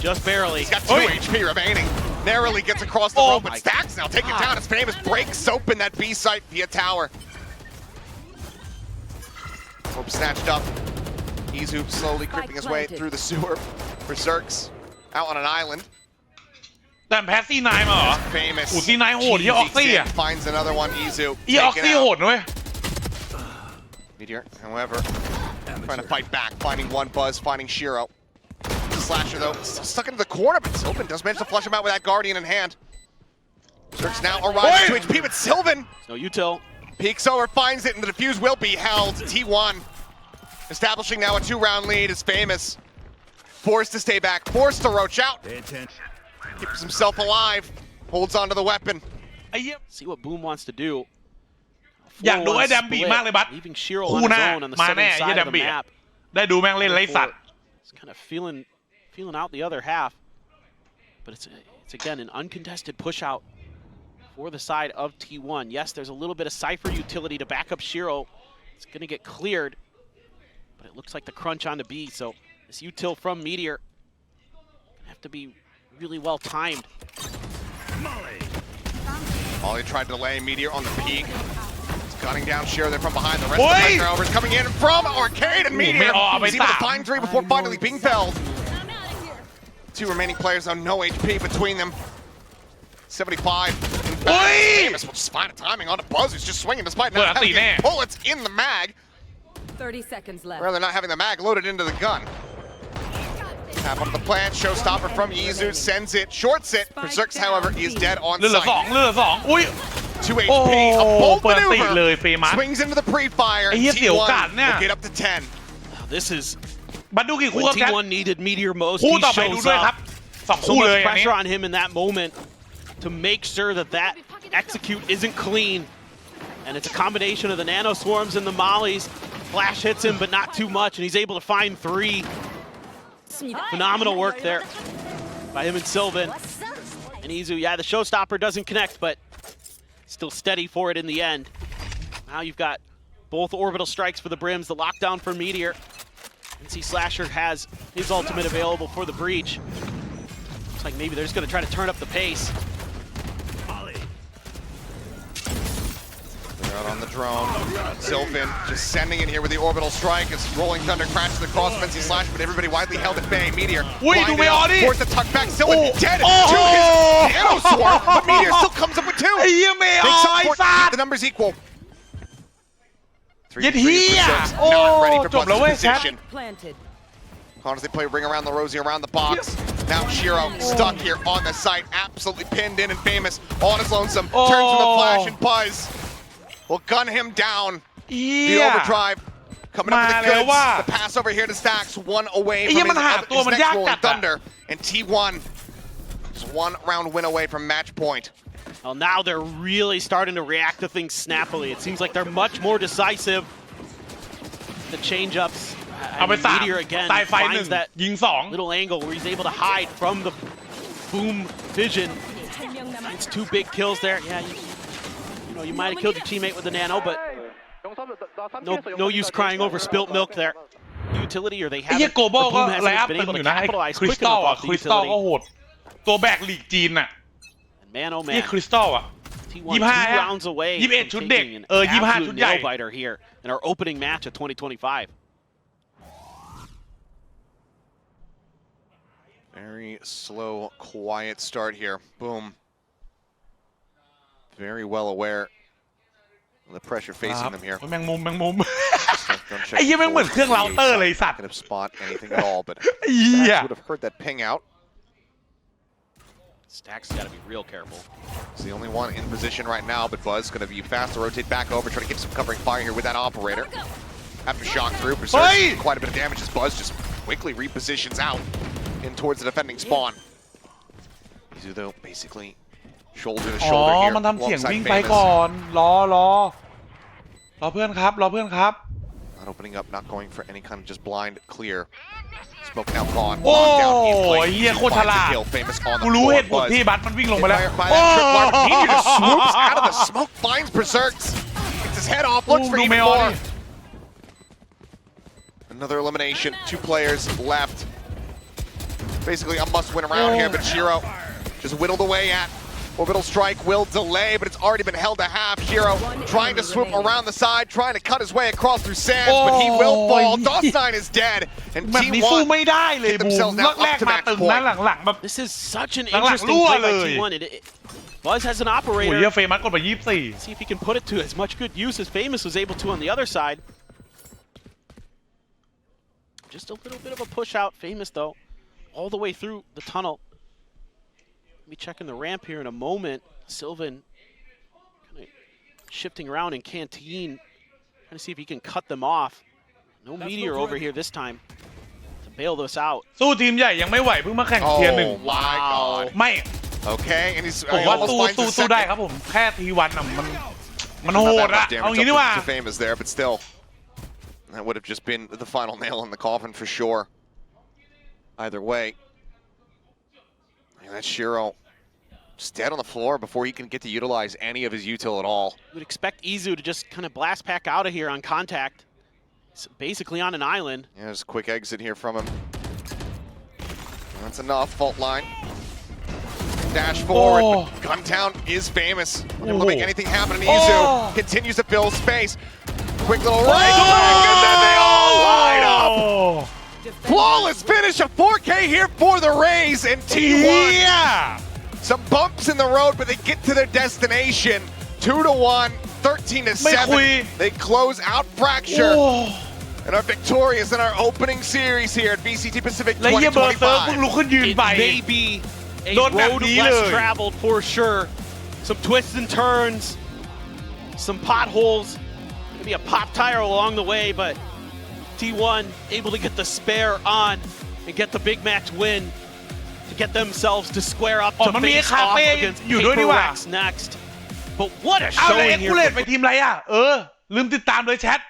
Just barely. He's got 2 HP remaining. Narrowly gets across the rope, but Stacks now taken down. His famous breaks open that B site via tower. Rope snatched up. Izu slowly creeping his way through the sewer. Berserk's out on an island. แต่แพ้ซีนายมาเหรอ Famous. อูซีนายโหดที่ออกซี่อ่ะ Finds another one. Izu. อีออกซี่โหดด้วย Meteor, however, trying to fight back, finding one BusS, finding Shiro. Slasher though, still stuck into the corner, but Sylvan does manage to flush him out with that Guardian in hand. Berserk's now arrives to HP, but Sylvan. No util. Peeks over, finds it, and the defuse will be held. T1 establishing now a 2-round lead is Famous. Forced to stay back, forced to roach out. Keeps himself alive, holds onto the weapon. See what Boom wants to do. อยากดูไอ้แดมบีมากเลยบัส Leaving Shiro คู่ on ห his น้า own on the มา southern แน่ไอ้ side แด of ม the บี map. ได้ดูแม่งเล่นไรสัตว์ It's kind of feeling out the other half. But it's again an uncontested push out for the side of T1. Yes, there's a little bit of Cypher utility to back up Shiro. It's going to get cleared. But it looks like the crunch on the B. So this util from Meteor gonna have to be really well timed. Molly tried to delay Meteor on the peak. It's gunning down Shiro there from behind. The rest of the pressure over is coming in from Arcade and Meteor. He's able to find 3 before finally being felled. 2 remaining players though, no HP between them. 75. Famous will just find a timing on the BusS, who's just swinging despite not having any bullets in the mag. 30 seconds left. Rather not having the mag loaded into the gun. Tap onto the plant, showstopper from Izu, sends it, shorts it. Berserk's, however, is dead on เลือด sight. 2 อุ้ย 2 HP, a bold เปิดติเลย maneuver. เฟมัส Swings into the pre-fire. ไอ้เหี้ยเสี่ยวกัดเนี่ย T1 will get up to 10. This is บัดดูกี่คู่ when ครับแชท T1 needed Meteor most. คู่ He ต่อไปดู shows ด้วยครับ up. 2 So คู่เลย much อันนี้ pressure on him in that moment to make sure that execute isn't clean. And it's a combination of the nano swarms and the mollies. Flash hits him, but not too much, and he's able to find 3. Phenomenal work there by him and Sylvan. And Izu, yeah, the showstopper doesn't connect, but still steady for it in the end. Now you've got both orbital strikes for the Brims, the lockdown for Meteor. NC Slasher has his ultimate available for the breach. Looks like maybe they're just going to try to turn up the pace. They're out on the drone. Sylvan just sending it here with the orbital strike as Rolling Thunder crashes the cross NC Slasher, but everybody widely held at bay. Meteor forced to tuck back. Sylvan dead to his nano swarm, but Meteor still comes up with 2. Makes up for it, keep the numbers equal. 3 not ready for BusS position. As they play ring around the rosy around the box. Now Shiro stuck here on the site, absolutely pinned in and Famous on his lonesome. Turns with a flash and BusS will gun him down. The overdrive coming up with the goods. The pass over here to Stacks, 1 away from his next Rolling Thunder. And T1 is 1 round win away from match point. Well, now they're really starting to react to things snappily. It seems like they're much more decisive. The change-ups. เอาไป3 Meteor again ตายไฟ finds 1 that ยิง 2 little angle where he's able to hide from the boom vision. It's 2 big kills there. Yeah, you know, you might have killed your teammate with the nano, but no use crying over spilt milk there. Utility, or they ไอ้ haven't. เหี้ยโกลบอล the ก็ boom ไล hasn't น์อัพ been ตึง able อ to ยู่นะไอ้ capitalize คริส quick ตัล enough อ่ะ off ค the ริสตัลก็ utility. โหดตัวแบกลีกจีนอ่ะ Man, oh นี่ man. คริสตัลอ่ะ T1 25 2 rounds away 21 from ชุดเด็ก taking an 25 ชุด absolute ใหญ่ nail biter here in our opening match of 2025. Very slow, quiet start here. Boom. Very well aware of the pressure facing them here. แมงมุมไอ้เหี้ยแม่งเหมือนเครื่องเราเตอร์เลยสัตว์ Not gonna spot anything at all, but Yeah. Stacks would have heard that ping out. Stacks got to be real careful. He's the only one in position right now, but Buzz going to be fast to rotate back over, try to get some covering fire here with that operator. After shock through, Berserk quite a bit of damage as Buzz just quickly repositions out in towards the defending spawn. Izu though, basically shoulder to อ๋อ shoulder here. มันทำเสียง alongside วิ่งไป Famous. ก่อนรอเพื่อนครับรอเพื่อนครับ Not opening up, not going for any kind of just blind clear. Smoke now gone. โอ้ Lockdown in ย play. เหี้ยโคตรฉ Finds ลา the ด kill. Famous on the กูรู้ floor. เหตุผล Buzz ที่บัสมันวิ่งลงไปแล้ว by that tripwire. Meteor just swoops out of the smoke, finds Berserks. Gets his head off, looks for do even me more. on. Another elimination, 2 players left. Basically a must-win around here, but Shiro just whittled away at. Orbital strike will delay, but it's already been held to half. Hero trying to swoop around the side, trying to cut his way across through sands, but he will fall. DOS9 is dead, and แบบนี้สู้ T1 ไม่ได้เลยบูมแรกมาตึงนะหลังๆแบบ This is such an หลังๆ interesting รั่ว play เล by ย T1. Buzz has an โอ้ย operator. เฟมัสกดไป See if he can put it to as much good use as Famous was able to on the other side. Just a little bit of a push out. Famous, though, all the way through the tunnel. Let me check in the ramp here in a moment. Sylvan kind of shifting around in Canteen, trying to see if he can cut them off. No Meteor over here this time to bail this out. สู้ทีมใหญ่ยังไม่ไหวเพิ่งมาแข่งเทียร์ 1 Oh my god. ไม่ Okay, and he's ผมว่า almost finds the สู้ได้ second. ครับผมแค่ทีวันอ่ะมันโห Not ด that อ่ะ much เอา damage งี้ดีกว่า up to Famous there, but still, that would have just been the final nail in the coffin for sure. Either way, and that's Shiro just dead on the floor before he can get to utilize any of his util at all. You would expect Izu to just kind of blast pack out of here on contact. He's basically on an island. Yeah, there's a quick exit here from him. That's enough. Fault line. Dash forward. Oh. But Guntown is famous. Unable to make anything happen. And Izu continues to fill space. Quick little right back, and then they all line up. Flawless finish of 4K here for the Rays and T1. Some bumps in the road, but they get to their destination. 2-1, 13-7. They close out Fracture and are victorious in our opening series here at VCT Pacific และเหี้ยเบอร์เซิร์ฟเพิ่งลุกขึ้นยืน It ไป may be a Don't road have less either. traveled for sure. Some twists and turns, some potholes, maybe a pop tire along the way, but T1 able to get the spare on and get the big match win to get themselves to square up to face off against Paper Rex next. But what a เอาเลย showing กู here. เล่นไปทีมอะไรอ่ะลืมติดตามเลยแชท